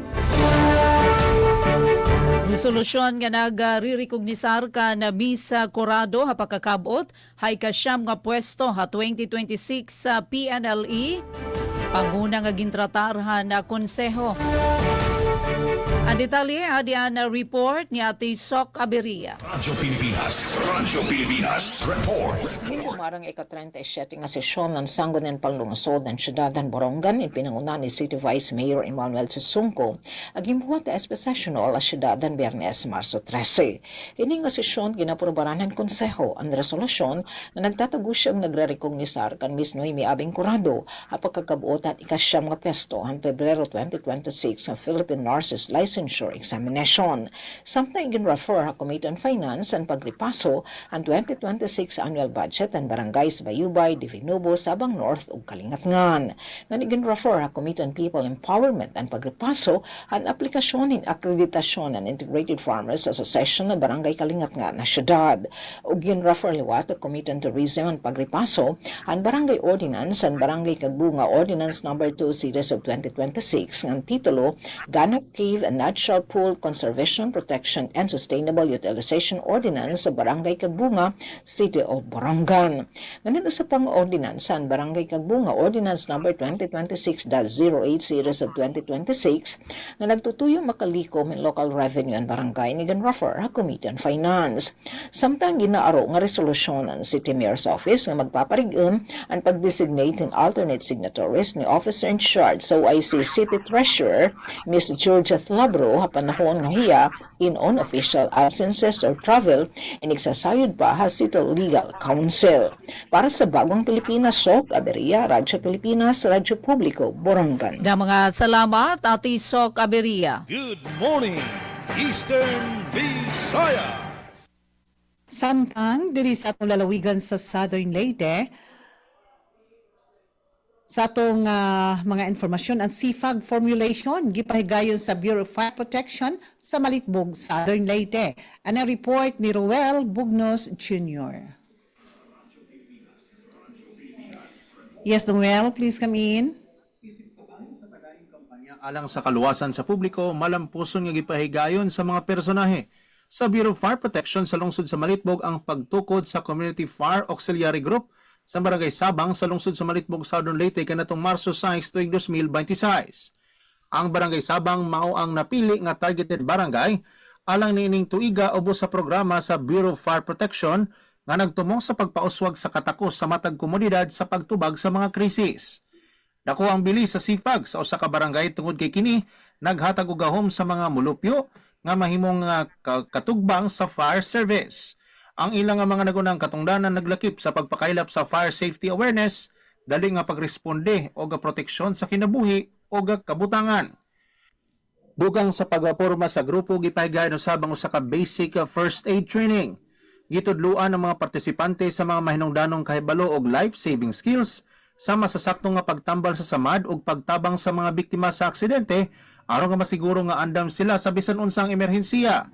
Resolusyon nga nag-re-recognisar ka na Miss Corrado ha pagkakabot hay kasyam nga pwesto ha 2026 sa PNLE. Panguna nga gintratarhan na konseho. Ang detalye adian na report ni Ate Sok Aberia. Radyo Pilipinas. Radyo Pilipinas. Report. Marang ika-37 nga sesyon ng Sangguniang Panlungsod ng Siyudad ng Borongan ipinanguna ni City Vice Mayor Emmanuel Susungco ang imbuhat na espesasyono la siyudad ng Biyernes, Marso 13. Ini nga sesyon ginaprobaran ng konseho ang resolusyon na nagtatago siyang nagre-recognisar kan Miss Noemi Abing Corrado ang pagkakabuot at ikasyam nga pesto ang Pebrero 2026 ng Philippine Nurses Licensure Examination. Samtang gin-refer ang Committee on Finance ang pagripaso ang 2026 annual budget ang barangay sa Bayubay, Divinobo, Sabang North ug Kalingatngan. Gin-refer ang Committee on People Empowerment ang pagripaso ang aplikasyon in akreditasyon ng Integrated Farmers Association ng Barangay Kalingatngan na siyudad. Ug gin-refer liwat ang Committee on Tourism ang pagripaso ang Barangay Ordinance ang Barangay Kagbunga Ordinance No. 2 Series of 2026 ng titulo Ganap Cave and Natural Pool Conservation, Protection and Sustainable Utilization Ordinance sa Barangay Kagbunga, City of Borongan. Ganun sa pang-ordinance ang Barangay Kagbunga Ordinance No. 2026-08 Series of 2026 na nagtutuyong makalikom ng local revenue ang barangay ni Ganraffer ang Committee on Finance. Samtang ginaaro nga resolusyon ang City Mayor's Office nga magpaparigin ang pag-designate ng alternate signatories ni Officer in Charge sa OIC City Treasurer, Ms. Georgia Labro, panahon nga hiya in unofficial absences or travel inigsasayod pa ha City Legal Council. Para sa Bagong Pilipinas, Sok Aberia, Radyo Pilipinas, Radyo Publiko, Borongan. Da mga salamat, Ate Sok Aberia. Good morning, Eastern Visayas. Samtang diri sa atong lalawigan sa Southern Leyte, sa atong mga informasyon, ang CFAG formulation gipahigayon sa Bureau of Fire Protection sa Malitbog, Southern Leyte. Ang report ni Roel Bugnos Jr. Yes, Noel, please come in. Alang sa kaluwasan sa publiko, malampuson nga gipahigayon sa mga personahe. Sa Bureau of Fire Protection sa lungsod sa Malitbog ang pagtukod sa Community Fire Auxiliary Group sa Barangay Sabang sa lungsod sa Malitbog, Southern Leyte kanatong Marso 6 tuig 2026. Ang Barangay Sabang mao ang napili nga targeted barangay alang niining tuiga ubos sa programa sa Bureau of Fire Protection nga nagtumong sa pagpauswag sa katakos sa matag komunidad sa pagtubag sa mga krisis. Dako ang bilis sa sipag sa usa ka barangay tungod kay kini naghatag og gahom sa mga mulupyo nga mahimong katugbang sa fire service. Ang ilang nga mga nagunang katungdanan naglakip sa pagpakailap sa fire safety awareness, dali nga pagresponde o proteksyon sa kinabuhi o kabutangan. Dugang sa pagporma sa grupo gipahigayon usab ang usa ka basic first aid training. Gitudluan ang mga partisipante sa mga mahinungdanong kahibalo og life-saving skills sama sa saktong nga pagtambal sa samad ug pagtabang sa mga biktima sa aksidente aron nga masiguro nga andam sila sa bisan unsang emerhensiya.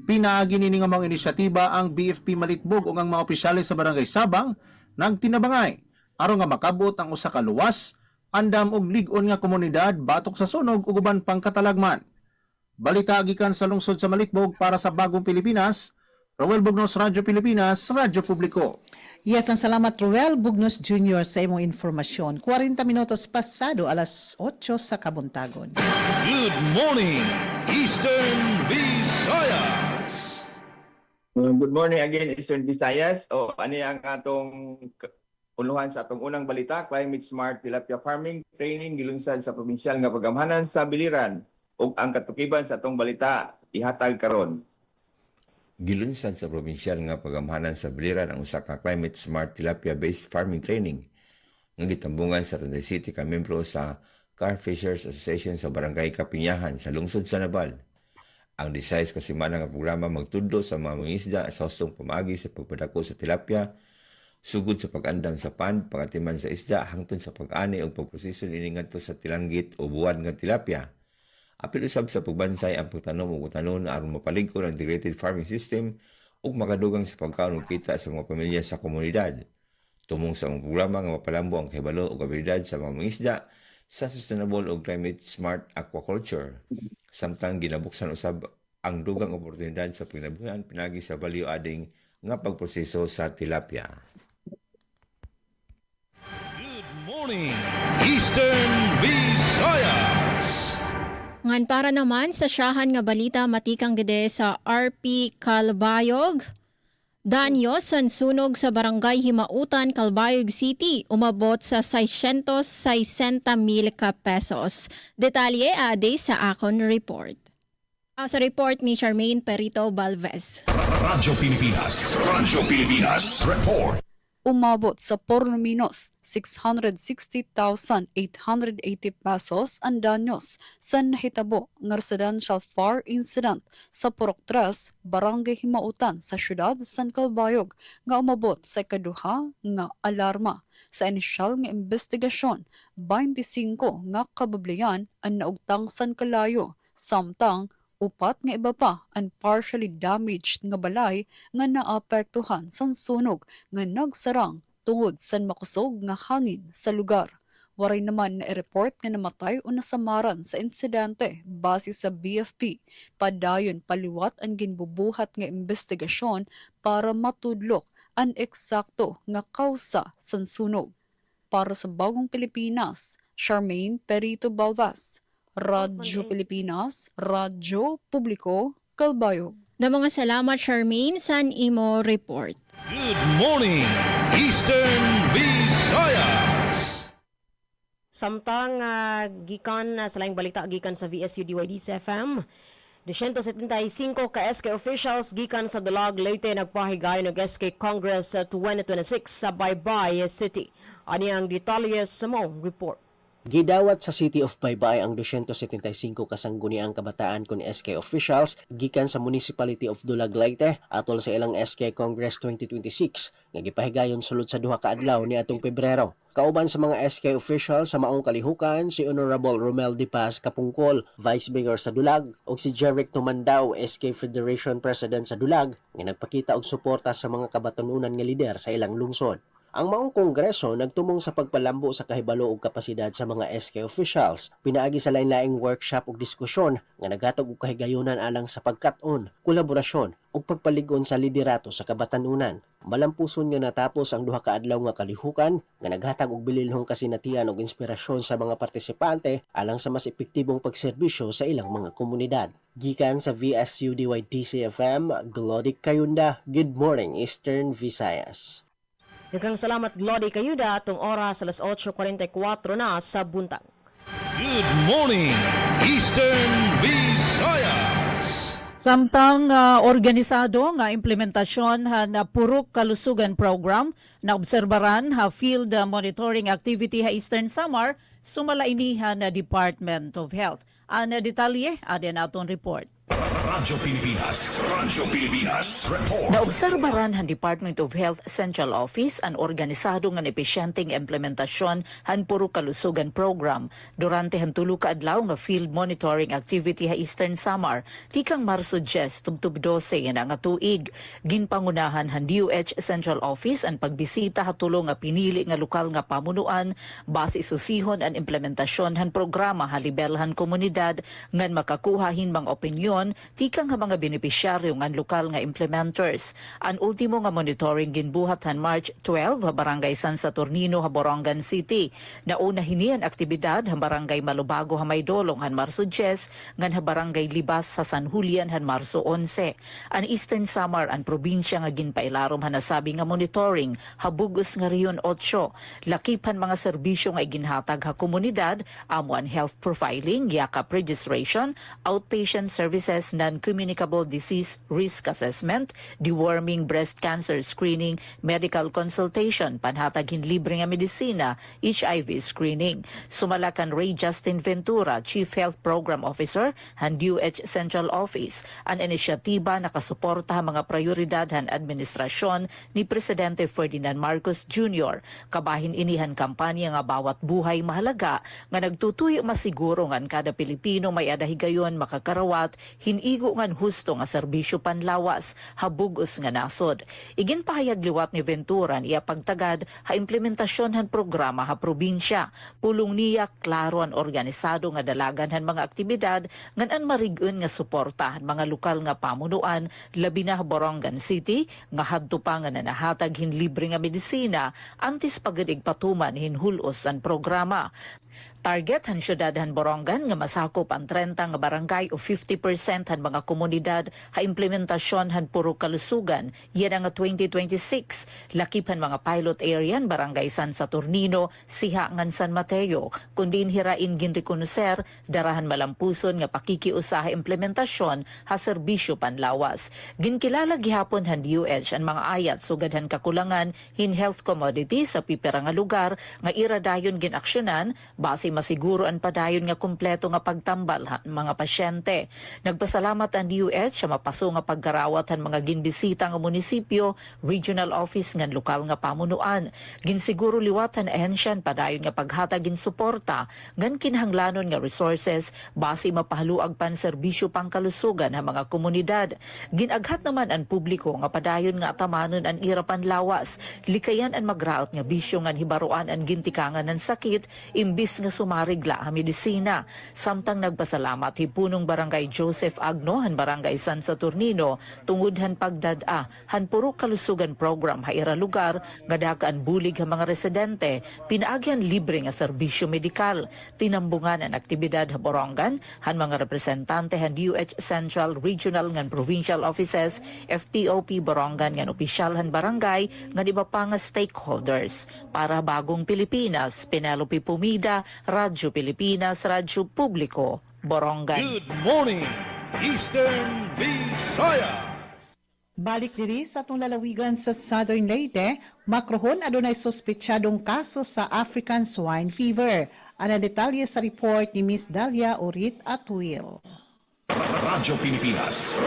Pinaagi nini nga mga inisyatiba ang BFP Malitbog ug ang mga opisyales sa Barangay Sabang nagtinabangay aron nga makabot ang usa ka luwas, andam ug lig-on nga komunidad batok sa sunog ug uban pang katalagman. Balita gikan sa lungsod sa Malitbog para sa Bagong Pilipinas. Roel Bugnos, Radyo Pilipinas, Radyo Publiko. Yes, ang salamat Roel Bugnos Jr. sa imong informasyon. 40 minutos pasado alas 8 sa kabuntagon. Good morning, Eastern Visayas. Good morning again, Eastern Visayas. Ano ang atong unuhan sa atong unang balita, Climate Smart Tilapia Farming Training gilunsad sa probinsyal nga pagamhanan sa Biliran ug ang katukiban sa atong balita ihatag karon. Gilunsad sa probinsyal nga pagamhanan sa Biliran ang usa ka Climate Smart Tilapia-based farming training nga gitambungan sa Randay City ka membro sa Car Fishers Association sa Barangay Kapinyahan sa lungsod sa Nabal. Ang 16 ka semana nga programa magtudlo sa mga mangingisda sa hustong pamaagi sa pagpadako sa tilapia, sugod sa pag-andam sa pan, pagatiman sa isda hangtod sa pag-ani o pagproseso niini ngadto sa tilanggit o buwan nga tilapia. Apil usab sa pagbansay ang pagtanom ug utanon aron mapalig-on ang integrated farming system ug makadugang sa pagkaon ug kita sa mga pamilya sa komunidad. Tumong sa mga programa nga mapalambo ang kahibalo ug abilidad sa mga mangisda sa sustainable ug climate smart aquaculture. Samtang ginabuksan usab ang dugang oportunidad sa pinabuhian pinagi sa value adding nga pagproseso sa tilapia. Good morning, Eastern Visayas. Ngan para naman sa siyahan nga balita matikang gede sa RP Calbayog. Danyo san sunog sa Barangay Himautan, Calbayog City umabot sa 660,000 ka pesos. Detalye ade sa akon report. Sa report ni Charmaine Perito Balvez. Radyo Pilipinas Report. Umabot sa Porlominos 660,880 pesos ang danyos sa nahitabo ng residential fire incident sa Purok 3, Barangay Himautan sa siyudad San Calbayog nga umabot sa ikaduha nga alarma. Sa inisyal nga investigasyon, 25 nga kabablian ang naugtang San Calayo, samtang upat nga iba pa ang partially damaged nga balay nga naapektuhan sa sunog nga nagsarang tungod sa makusog nga hangin sa lugar. Waray naman na i-report nga namatay o nasamaran sa insidente base sa BFP. Padayon paliwat ang ginbubuhat nga investigasyon para matudlok ang eksakto nga kausa sa sunog. Para sa Bagong Pilipinas, Charmaine Perito Balvas, Radyo Pilipinas, Radyo Publiko, Calbayog. Da mga salamat Charmaine san imo report. Good morning, Eastern Visayas. Samtang gikan sa laing balita gikan sa VSU DYDC FM, 275 ka SK officials gikan sa Dulag, Leyte nagpahigayon ng SK Congress 2026 sa Baybay City. Ani ang detalye sa mong report. Gidawat sa City of Baybay ang 275 kasangguniang kabataan kun SK officials gikan sa Municipality of Dulag, Leyte atol sa ilang SK Congress 2026 nga gipahigayon sulod sa duha ka adlaw ni atong Pebrero. Kauban sa mga SK officials sa maong kalihukan si Honorable Romel De Paz Kapungkol, Vice Mayor sa Dulag, ug si Jeric Tumandao, SK Federation President sa Dulag, nga nagpakita og suporta sa mga kabatanunan nga lider sa ilang lungsod. Ang maong kongreso nagtumong sa pagpalambo sa kahibalo ug kapasidad sa mga SK officials. Pinaagi sa lain-laing workshop ug diskusyon nga naghatag og kahigayunan alang sa pagkat-on, kolaborasyon ug pagpaligon sa liderato sa kabatanunan. Malampuson nga natapos ang duha ka adlaw nga kalihukan nga naghatag og bililhong kasinatian ug inspirasyon sa mga partisipante alang sa mas epektibong pagserbisyo sa ilang mga komunidad. Gikan sa VSUDY-DCFM, Glody Kayunda, Good Morning Eastern Visayas. Daghang salamat Glody Kayuda atong oras alas 8:44 na sa buntag. Good morning, Eastern Visayas. Samtang organisado nga implementasyon na Purok Kalusugan Program na obserbaran field monitoring activity ha Eastern Samar, sumala inihan na Department of Health. Ang detalye, adyan atong report. Radyo Pilipinas report. Naobserbaran han Department of Health Central Office ang organisado nga epesyenteng implementasyon han Purok Kalusugan Program durante han tulo ka adlaw nga field monitoring activity ha Eastern Samar tikang Marso 10 tubtub 12 nga tuig. Ginpangunahan han DOH Central Office ang pagbisita hatulong nga pinili nga lokal nga pamunuan base susihon ang implementasyon han programa halibel han komunidad ngan makakuha hinbang opinyon tikang nga mga benepisyaryo ngan lokal nga implementers. Ang ultimo nga monitoring ginbuhat han March 12 ha Barangay San Saturnino ha Borongan City. Nauna hinian aktibidad ha Barangay Malubago ha Maydolong han Marso 10 ngan ha Barangay Libas sa San Julian han Marso 11. Ang Eastern Samar ang probinsya nga ginpailarom ha nasabi nga monitoring habugos nga Riyon 8. Lakipan mga serbisyo nga iginhatag ha komunidad amo ang health profiling, yakap registration, outpatient services, non-communicable disease risk assessment, deworming breast cancer screening, medical consultation, panhatag libre nga medisina, HIV screening. Sumalakan Ray Justin Ventura, Chief Health Program Officer, han DOH Central Office, ang inisyatiba nakasuporta ha mga prioridad han administrasyon ni Presidente Ferdinand Marcos Jr. Kabahin inihan kampanya nga bawat buhay mahalaga nga nagtutuyo masiguro ngan kada Pilipino may adahigayon makakarawat hinigo ngan husto nga serbisyo panlawas habugos nga nasod. Iginpahayag liwat ni Ventura niya pagtagad ha implementasyon han programa ha probinsya. Pulong niya klaro ang organisado nga dalagan han mga aktibidad ngan an marigun nga suporta han mga lokal nga pamunuan labi na Borongan City nga hadto pa nga nanahatag hin libre nga medisina antis pagadig patuman hinhulos ang programa. Target han syudad han Borongan nga masakop ang 30 nga barangay o 50% han mga komunidad ha implementasyon han Purok Kalusugan yan nga 2026. Lakip han mga pilot area han Barangay San Saturnino, Siha ngan San Mateo. Kundi hirain ginrekonoser darahan malampuson nga pakikiusa ha implementasyon ha serbisyo panlawas. Ginkilala gihapon han DOH ang mga ayat sugad han kakulangan hin health commodities sa pipira nga lugar nga iradayon ginaksyonan base masiguro ang padayon nga kumpleto nga pagtambal han mga pasyente. Nagpasalamat ang DOH sa mapaso nga paggarawat han mga ginbisita nga munisipyo, regional office ngan lokal nga pamunuan. Ginsiguro liwat han ehensyan padayon nga paghatag gin suporta ngan kinahanglanon nga resources base mapahaluag pan serbisyo pangkalusugan ha mga komunidad. Ginaghat naman ang publiko nga padayon nga atamanon ang irapan lawas. Likayan ang magraot nga bisyo ngan hibaruan ang gintikangan ng sakit imbis nga sumarigla ha medisina. Samtang nagpasalamat hipunong Barangay Joseph Agno han Barangay San Saturnino tungod han pagdada han Purok Kalusugan Program ha ira lugar nga dakaan bulig ha mga residente pinaagyan libre nga serbisyo medikal. Tinambungan ang aktibidad ha Borongan han mga representante han DOH Central, Regional ngan Provincial Offices, FPOP Borongan ngan opisyal han barangay ngan iba pa nga stakeholders. Para Bagong Pilipinas, Penelope Pumida, Radyo Pilipinas, Radyo Publiko, Borongan. Good morning, Eastern Visayas. Balik diri sa atong lalawigan sa Southern Leyte, makrohon adunay sospetsyadong kaso sa African Swine Fever. Ana detalye sa report ni Miss Dalia Orit Atuil. Radyo Pilipinas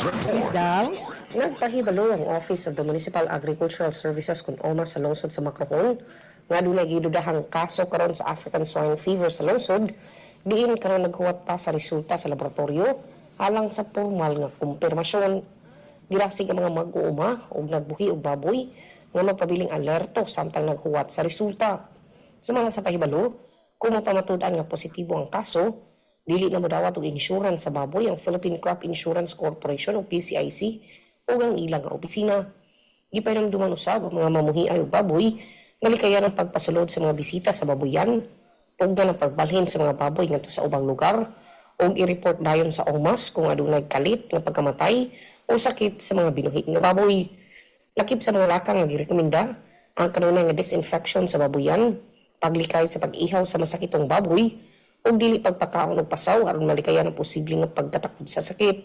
report. Miss Dals? Nagpahibalo ang Office of the Municipal Agricultural Services kung OMA sa lungsod sa Makrohon nga dunay gidudahang kaso karon sa African Swine Fever sa lungsod diin karon naghuwat pa sa resulta sa laboratorio alang sa formal nga kumpirmasyon. Girasig ang mga mag-uuma ug nagbuhi og baboy nga magpabiling alerto samtang naghuwat sa resulta. Sumala sa pahibalo, kung mapamatud-an nga positibo ang kaso, dili na modawat og insurance sa baboy ang Philippine Crop Insurance Corporation o PCIC o ang ilang nga opisina. Gipahinumduman usab ang mga mamuhiay og baboy nga likayan ang pagpasulod sa mga bisita sa baboyan, pugda ng pagbalhin sa mga baboy ngadto sa ubang lugar, o i-report dayon sa OMAS kung adunay kalit nga pagkamatay o sakit sa mga binuhi nga baboy. Lakip sa mga lakang nga girekomenda ang kanunay nga disinfection sa baboyan, paglikay sa pag-ihaw sa masakitong baboy, o dili pagpakaon og pasaw aron malikayan ang posibleng nga pagkatakod sa sakit.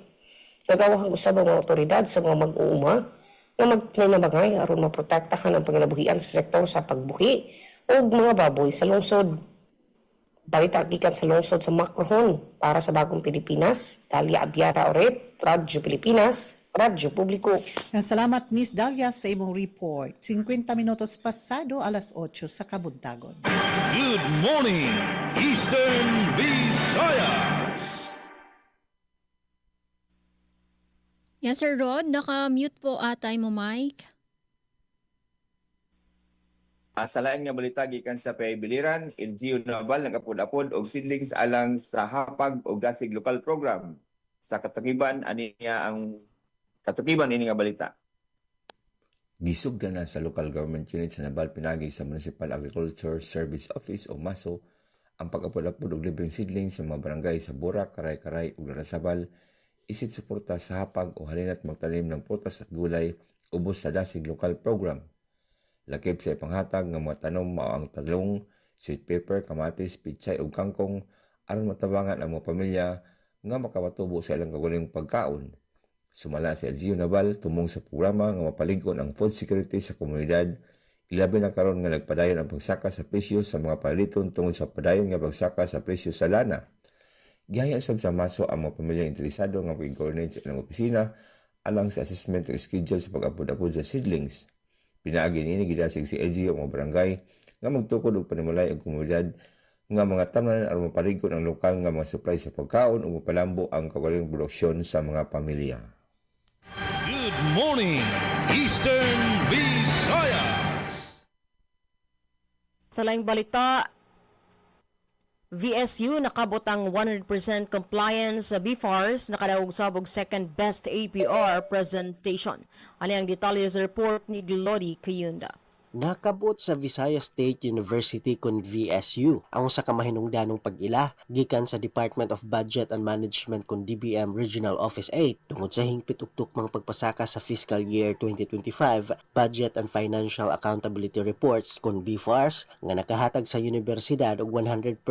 Nagawahang usab ang mga otoridad sa mga mag-uuma na magtinabangay aron maprotektahan ang panginabuhian sa sektor sa pagbuhi o mga baboy sa lungsod. Balita gikan sa lungsod sa Macrohon para sa Bagong Pilipinas, Dalia Abiara Oret, Radyo Pilipinas, Radyo Publiko. Salamat Miss Dalia sa imong report. 50 minutos pasado alas 8 sa Kabuntagon. Good morning, Eastern Visayas. Yes, Sir Rod. Naka-mute po atay mo, Mike. Sa lain nga balita gikan sa Paybiliran, LGU Naval nagapod-apod og feedlings alang sa hapag og dasig lokal program. Sa katukiban ani ang katukiban ini nga balita. Gisugdan na sa local government unit sa Naval pinagi sa Municipal Agriculture Service Office o MASO ang pag-apod-apod og libreng seedlings sa mga barangay sa Borac, Karay-Karay ug Larasabal isip suporta sa hapag o halina't magtanim ng prutas at gulay ubos sa dasig lokal program. Lakip sa ipanghatag ng mga tanom mao ang talong, sweet pepper, kamatis, pichay ug kangkong aron matabangan ang mga pamilya nga makawatubo sa ilang kagaling pagkaon. Sumala si LGU Naval tumong sa programa nga mapaligon ang food security sa komunidad, ilabi na karon nga nagpadayon ang pagsaka sa presyo sa mga paliton tungod sa padayon nga pagsaka sa presyo sa lana. Gihaya usab sa MASO ang mga pamilyang interesado nga pag-coordinate sa ilang opisina alang sa assessment o schedule sa pag-apod-apod sa seedlings. Pinaagi niini gidasig si LGU ang mga barangay nga magtukod og panimulay ang komunidad nga mga tamnan aron mapaligon ang lokal nga mga supply sa pagkaon ug mapalambo ang kagaling produksyon sa mga pamilya. Good morning, Eastern Visayas. Sa laing balita, VSU nakabot ang 100% compliance sa BFARS, nakadaog sabog second best APR presentation. Ano ang detalye sa report ni Glody Kayunda. Nakabot sa Visayas State University kun VSU ang usa ka mahinungdanong pag-ila gikan sa Department of Budget and Management kun DBM Regional Office 8 tungod sa hingpit ug tukmang pagpasaka sa fiscal year 2025 Budget and Financial Accountability Reports kun BFARS nga nakahatag sa universidad og 100%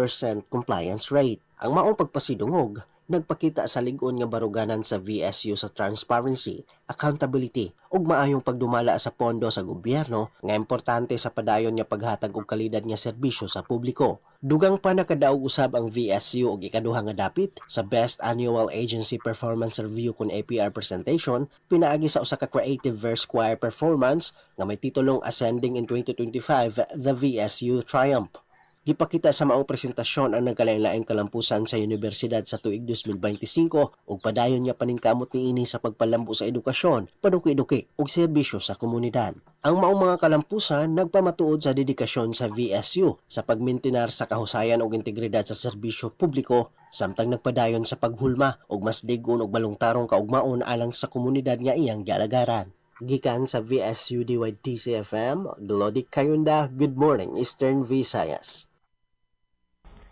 compliance rate. Ang maong pagpasidungog nagpakita sa lig-on nga baruganan sa VSU sa transparency, accountability ug maayong pagdumala sa pondo sa gobyerno nga importante sa padayon nga paghatag og kalidad nga serbisyo sa publiko. Dugang pa nakadaog usab ang VSU og ikaduha nga dapit sa Best Annual Agency Performance Review kun APR presentation pinaagi sa usa ka creative verse choir performance nga may titulong Ascending in 2025 The VSU Triumph. Gipakita sa maong presentasyon ang nagkalain-laing kalampusan sa universidad sa tuig 2025 ug padayon niya paningkamot niini sa pagpalambo sa edukasyon, paduki-duki ug serbisyo sa komunidad. Ang maong mga kalampusan nagpamatuod sa dedikasyon sa VSU sa pagmintinar sa kahusayan ug integridad sa serbisyo publiko samtang nagpadayon sa paghulma ug mas lig-on ug balungtarong kaugmaon alang sa komunidad nga iyang gialagaran. Gikan sa VSU DYTC-FM, Glody Kayunda, Good Morning Eastern Visayas.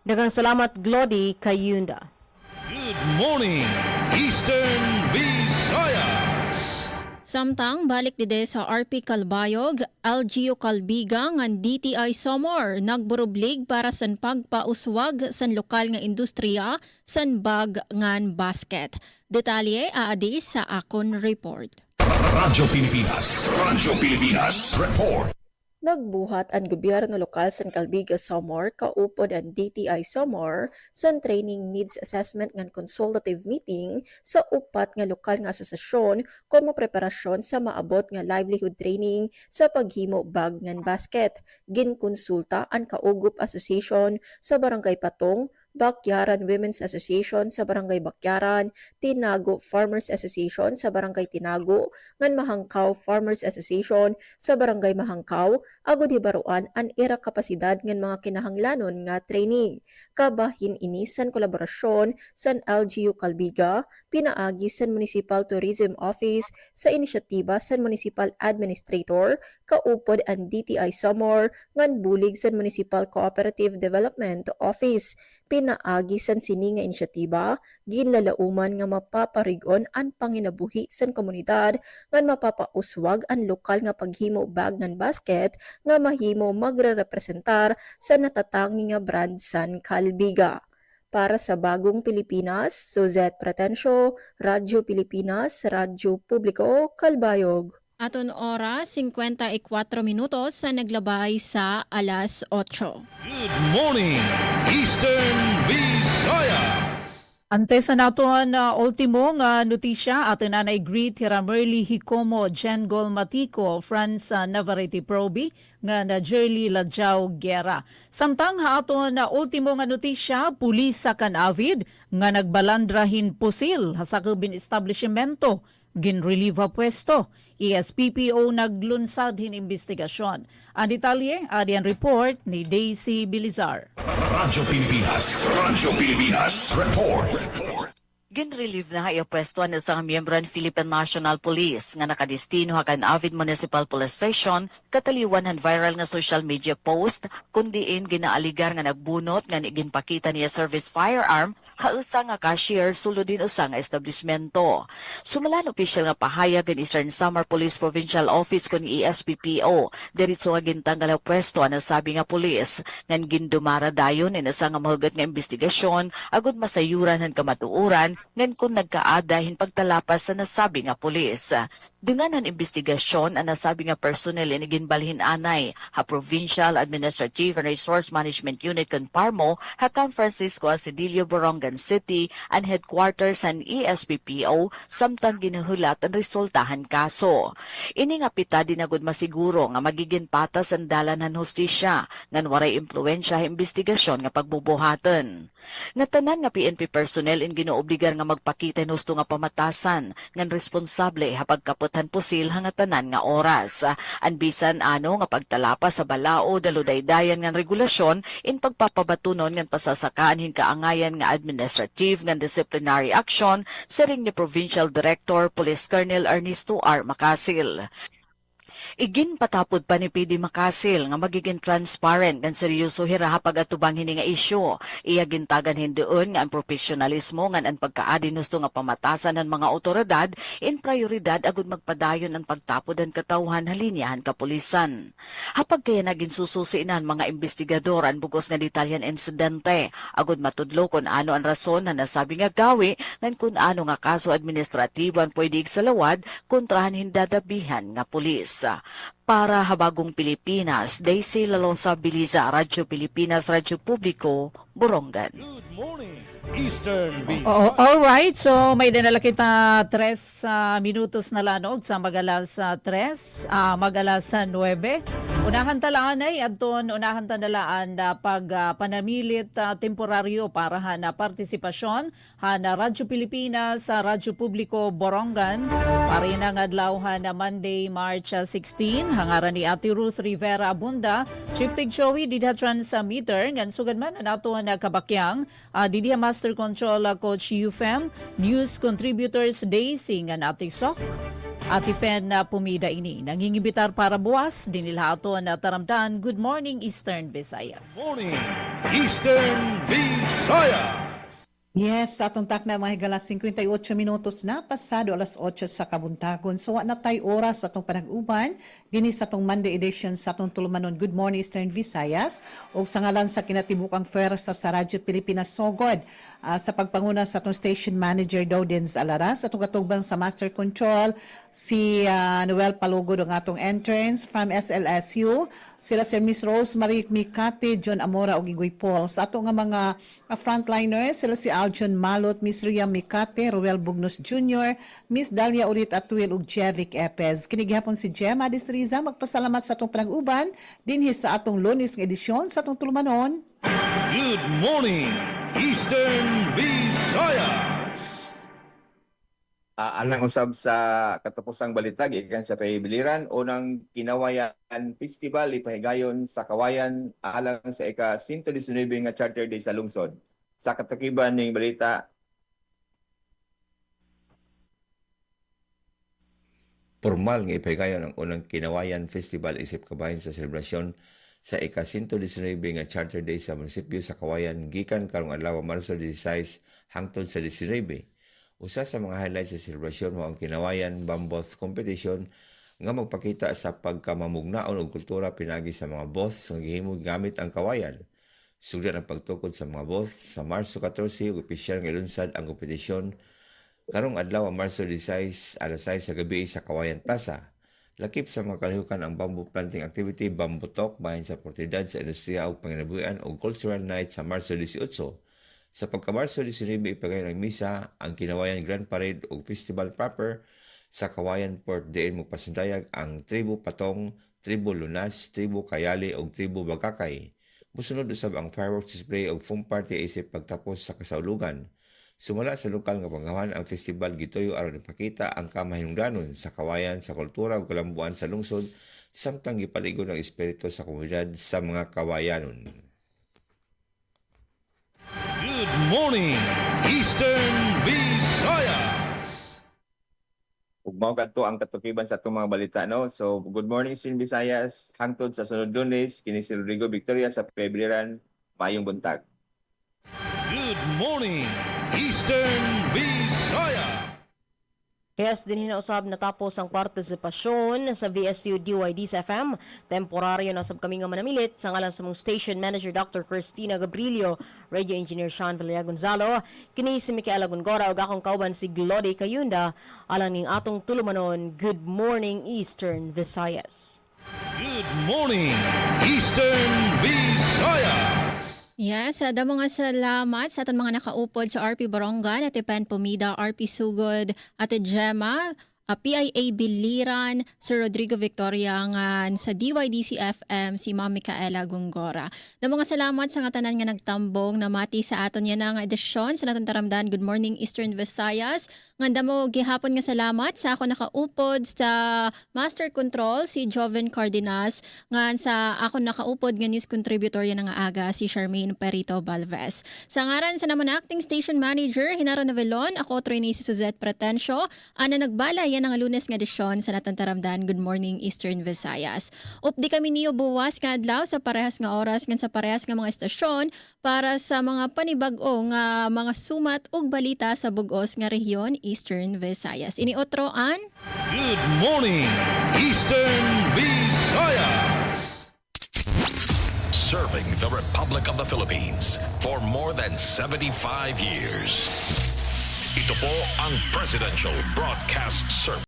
Daghang salamat Glody Kayunda. Good morning, Eastern Visayas. Samtang balik dide sa RP Calbayog, LGU Calbiga ngan DTI Somor nagburublig para san pagpauswag san lokal nga industriya san bag ngan basket. Detalye aadi sa akon report. Radyo Pilipinas, report. Nagbuhat ang gobyerno lokal sa Calbiga Somor kaupod ang DTI Somor sa training needs assessment ngan consultative meeting sa upat nga lokal nga asosasyon kon preparasyon sa maabot nga livelihood training sa paghimo bag ngan basket. Ginkonsulta ang Kaugup Association sa Barangay Patong, Bakyaran Women's Association sa Barangay Bakyaran, Tinago Farmers Association sa Barangay Tinago, ngan Mahangkaw Farmers Association sa Barangay Mahangkaw, agod hibaruan an era kapasidad ngan mga kinahanglanon nga training. Kabahin ini san kolaborasyon san LGU Calbiga, pinaagi san Municipal Tourism Office sa inisyatiba san Municipal Administrator, kaupod ang DTI Samar, ngan bulig san Municipal Cooperative Development Office. Pinaagi san sini nga inisyatiba, ginlalauman nga mapaparigon ang panginabuhi san komunidad, ngan mapapauswag ang lokal nga paghimo bag ngan basket nga mahimo magre-representar sa natatangi nga brand san Calbiga. Para sa Bagong Pilipinas, Suzette Pretencio, Radyo Pilipinas, Radyo Publiko, Calbayog. Aton oras, 54 minutos sa naglabay sa alas 8. Good morning, Eastern Visayas. Antes na naton ultimo nga notisya aton na greet Hiramerly Hikomo, Jengol Matiko, Franz Navarrete Proby nga na Jerly Ladjao Guerra. Samtang aton na ultimo nga notisya, pulis sa Canavid nga nagbalandrahin pusil sa kabin establishmento ginrelieve pwesto. ESPPO naglunsad hin investigasyon. Ang detalye, adiang report ni Daisy Bilizar. Radyo Pilipinas Report. Ginrelieve na nga pwesto na sa miyembro ng Philippine National Police nga nakadestino hakan Avid Municipal Police Station kataliwan han viral nga social media post kundiin ginaaligar nga nagbunot nga ginpakita niya service firearm hausa nga cashier sulodin usa nga establishmento. Sumalan opisyal nga pahayag ng Eastern Samar Police Provincial Office kun ESPPO diretso nga gintanggal ang pwesto na sabi nga pulis ngan gindumara dayon inasa nga mahugat nga investigasyon agud masayuran han kamatuoran ngan kung nagkaadahin pagtalapas sa nasabi nga pulis. Dunganan investigasyon ang nasabi nga personnel iniginbalhin anay ha Provincial Administrative and Resource Management Unit kon PARMO ha San Francisco Asidillo, Borongan City ang headquarters ng ESPPO samtang ginuhulat ang resultahan kaso. Ini nga pita dinagod masiguro nga magiging patas ang dalan ng hustisya ngan waray impluensya investigasyon nga pagbubuhatan. Nga tanan nga PNP personnel in ginoobligar nga magpakita husto nga pamatasan ngan responsable ha pagkaputan pusil hanga tanan nga oras. Anbisan ano nga pagtalapa sa balao daludaydayan nga regulasyon in pagpapabatunon ngan pasasakaan hin kaangayan nga administrative ngan disciplinary action sa ring ni Provincial Director Police Colonel Ernesto R. Macasil. Igin patapod pa ni PD Macasil nga magiging transparent ng seryoso hirahapag atubang hini nga isyu. Iya gintagan hindoon nga ang profesionalismo nga ang pagkaadin husto nga pamatasan ng mga otoridad in prioridad agud magpadayon ang pagtapod ang katawhan halinyahan kapulisan. Hapag kaya naging sususinan mga investigador ang bugos nga detalyan insidente agud matudlo kung ano ang rason na nasabi nga gawi ngan kung ano nga kaso administratibo ang pwede igsalawad kontrahan hindadabihan nga pulis. Para Habagong Pilipinas, Daisy Lalosa Biliza, Radyo Pilipinas, Radyo Publiko, Borongan. Good morning, Eastern Visayas. Alright, so may dinala kita 3 minutos na lanog sa magalas 3, magalas 9. Unahan talaan ay adton unahan talaan na panamilit temporaryo para na partisipasyon na Radyo Pilipinas sa Radyo Publiko Borongan para na ngadlawhan na Monday, March 16 hangaran ni Ate Ruth Rivera Abunda, Chief Tig Joey didha transmitter ngan sugad man nato na kabakyang didha Master Control Coach UFM News Contributors Daisy nga nating sok. Ati Pen na pumida ini. Nangingibitar para buwas, dinilhato na taramdan. Good morning, Eastern Visayas. Morning, Eastern Visayas. Yes, sa atong takna mga higala 58 minutos na pasado alas 8 sa kabuntagon. So wa na tay oras sa atong panag-uban dinhi sa atong Monday edition sa atong tulumanon Good Morning Eastern Visayas ug sa ngalan sa kinatibukang Fersa sa Radyo Pilipinas Sogod sa pagpanguna sa atong station manager Dodens Alaras atong katubang sa Master Control si Noel Palugod ang atong entrance from SLSU sila si Miss Rosemary Mikate, John Amora ug Igoy Paul. Sa ato nga mga frontliners sila si Aljon Malot, Miss Ria Mikate, Roel Bugnos Jr., Miss Dalia Urit Atuil ug Jevic Epez. Kini gihapon si Gemma Disriza magpasalamat sa atong panag-uban dinhi sa atong Lunes nga edisyon sa atong tulumanon. Good morning, Eastern Visayas. Alang usab sa katapusang balitag ikan sa Paybiliran unang Kinawayan Festival ipahigayon sa Kawayan alang sa ika-119 nga Charter Day sa lungsod. Sa katukiban ning balita, Formal nga ipahigayon ang unang Kinawayan Festival isip kabahin sa selebrasyon sa ika-119 nga Charter Day sa munisipyo sa Kawayan gikan karong adlaw Marso 16 hangtod sa 19. Usa sa mga highlights sa selebrasyon mao ang Kinawayan Bamboth Competition nga magpakita sa pagkamamugnaon og kultura pinagi sa mga both nga gihimo gamit ang kawayan. Sugdan ang pagtukod sa mga both sa Marso 14 ug opisyal nga ilunsad ang kompetisyon karong adlaw Marso 16 alas 6 sa gabi sa Kawayan Plaza. Lakip sa mga kalihukan ang bamboo planting activity Bamboo Talk bahin sa oportunidad sa industriya ug panginabuhian ug cultural night sa Marso 18. Sa pagka-Marso 19 ipagayon ang misa, ang Kinawayan Grand Parade ug Festival proper sa Kawayan Port diin magpasundayag ang Tribu Patong, Tribu Lunas, Tribu Kayali ug Tribu Bagakay. Musunod usab ang fireworks display ug foam party isip pagtapos sa kasaulugan. Sumala sa lokal nga panggawan ang festival gituyo aron ipakita ang kamahinungdanon sa kawayan sa kultura ug kalambuan sa lungsod samtang gipaligon ang espiritu sa komunidad sa mga kawayanon. Good morning, Eastern Visayas. ug mao kadto ang katukiban sa atong mga balita no. So good morning Eastern Visayas hangtod sa sunod Lunes kini si Rodrigo Victoria sa Paybiliran. Mayong buntag. Good morning, Eastern Visayas. Yes, din hinausab natapos ang partisipasyon sa VSU DYD sa FM. Temporaryo na sab kami nga manamilit sa ngalan sa mong station manager Dr. Cristina Gabrilio, radio engineer Sean Villa Gonzalo, kini si Micaela Gongora ug akong kauban si Glody Kayunda alang ning atong tulumanon. Good morning Eastern Visayas. Good morning, Eastern Visayas. Yes, da mga salamat sa ating mga nakaupod sa RP Borongan, Ate Pen Pumida, RP Sugod, Ate Gemma, PIA Biliran, Sir Rodrigo Victoria nga sa DYDC FM, si Ma'am Micaela Gongora. Da mga salamat sa nga tanan nga nagtambong na mati sa aton yan nga edisyon sa naton taramdan. Good morning Eastern Visayas. Nga mo gihapon nga salamat sa ako nakaupod sa Master Control si Joven Cardenas, nga sa ako nakaupod nga news contributor yan nga aga si Charmaine Perito Balvez. Sa ngaran sa naman acting station manager Hinaro Navelon, ako trainee si Suzette Pretencio, ana nagbala yan ang Lunes nga edisyon sa naton taramdan. Good morning Eastern Visayas. Updi kami niyo buwas nga adlaw sa parehas nga oras nga sa parehas nga mga estasyon para sa mga panibag-o nga mga sumat ug balita sa bug-os nga rehiyon Eastern Visayas. Ini otro an Good morning, Eastern Visayas. Serving the Republic of the Philippines for more than 75 years. Ito po ang Presidential Broadcast Service.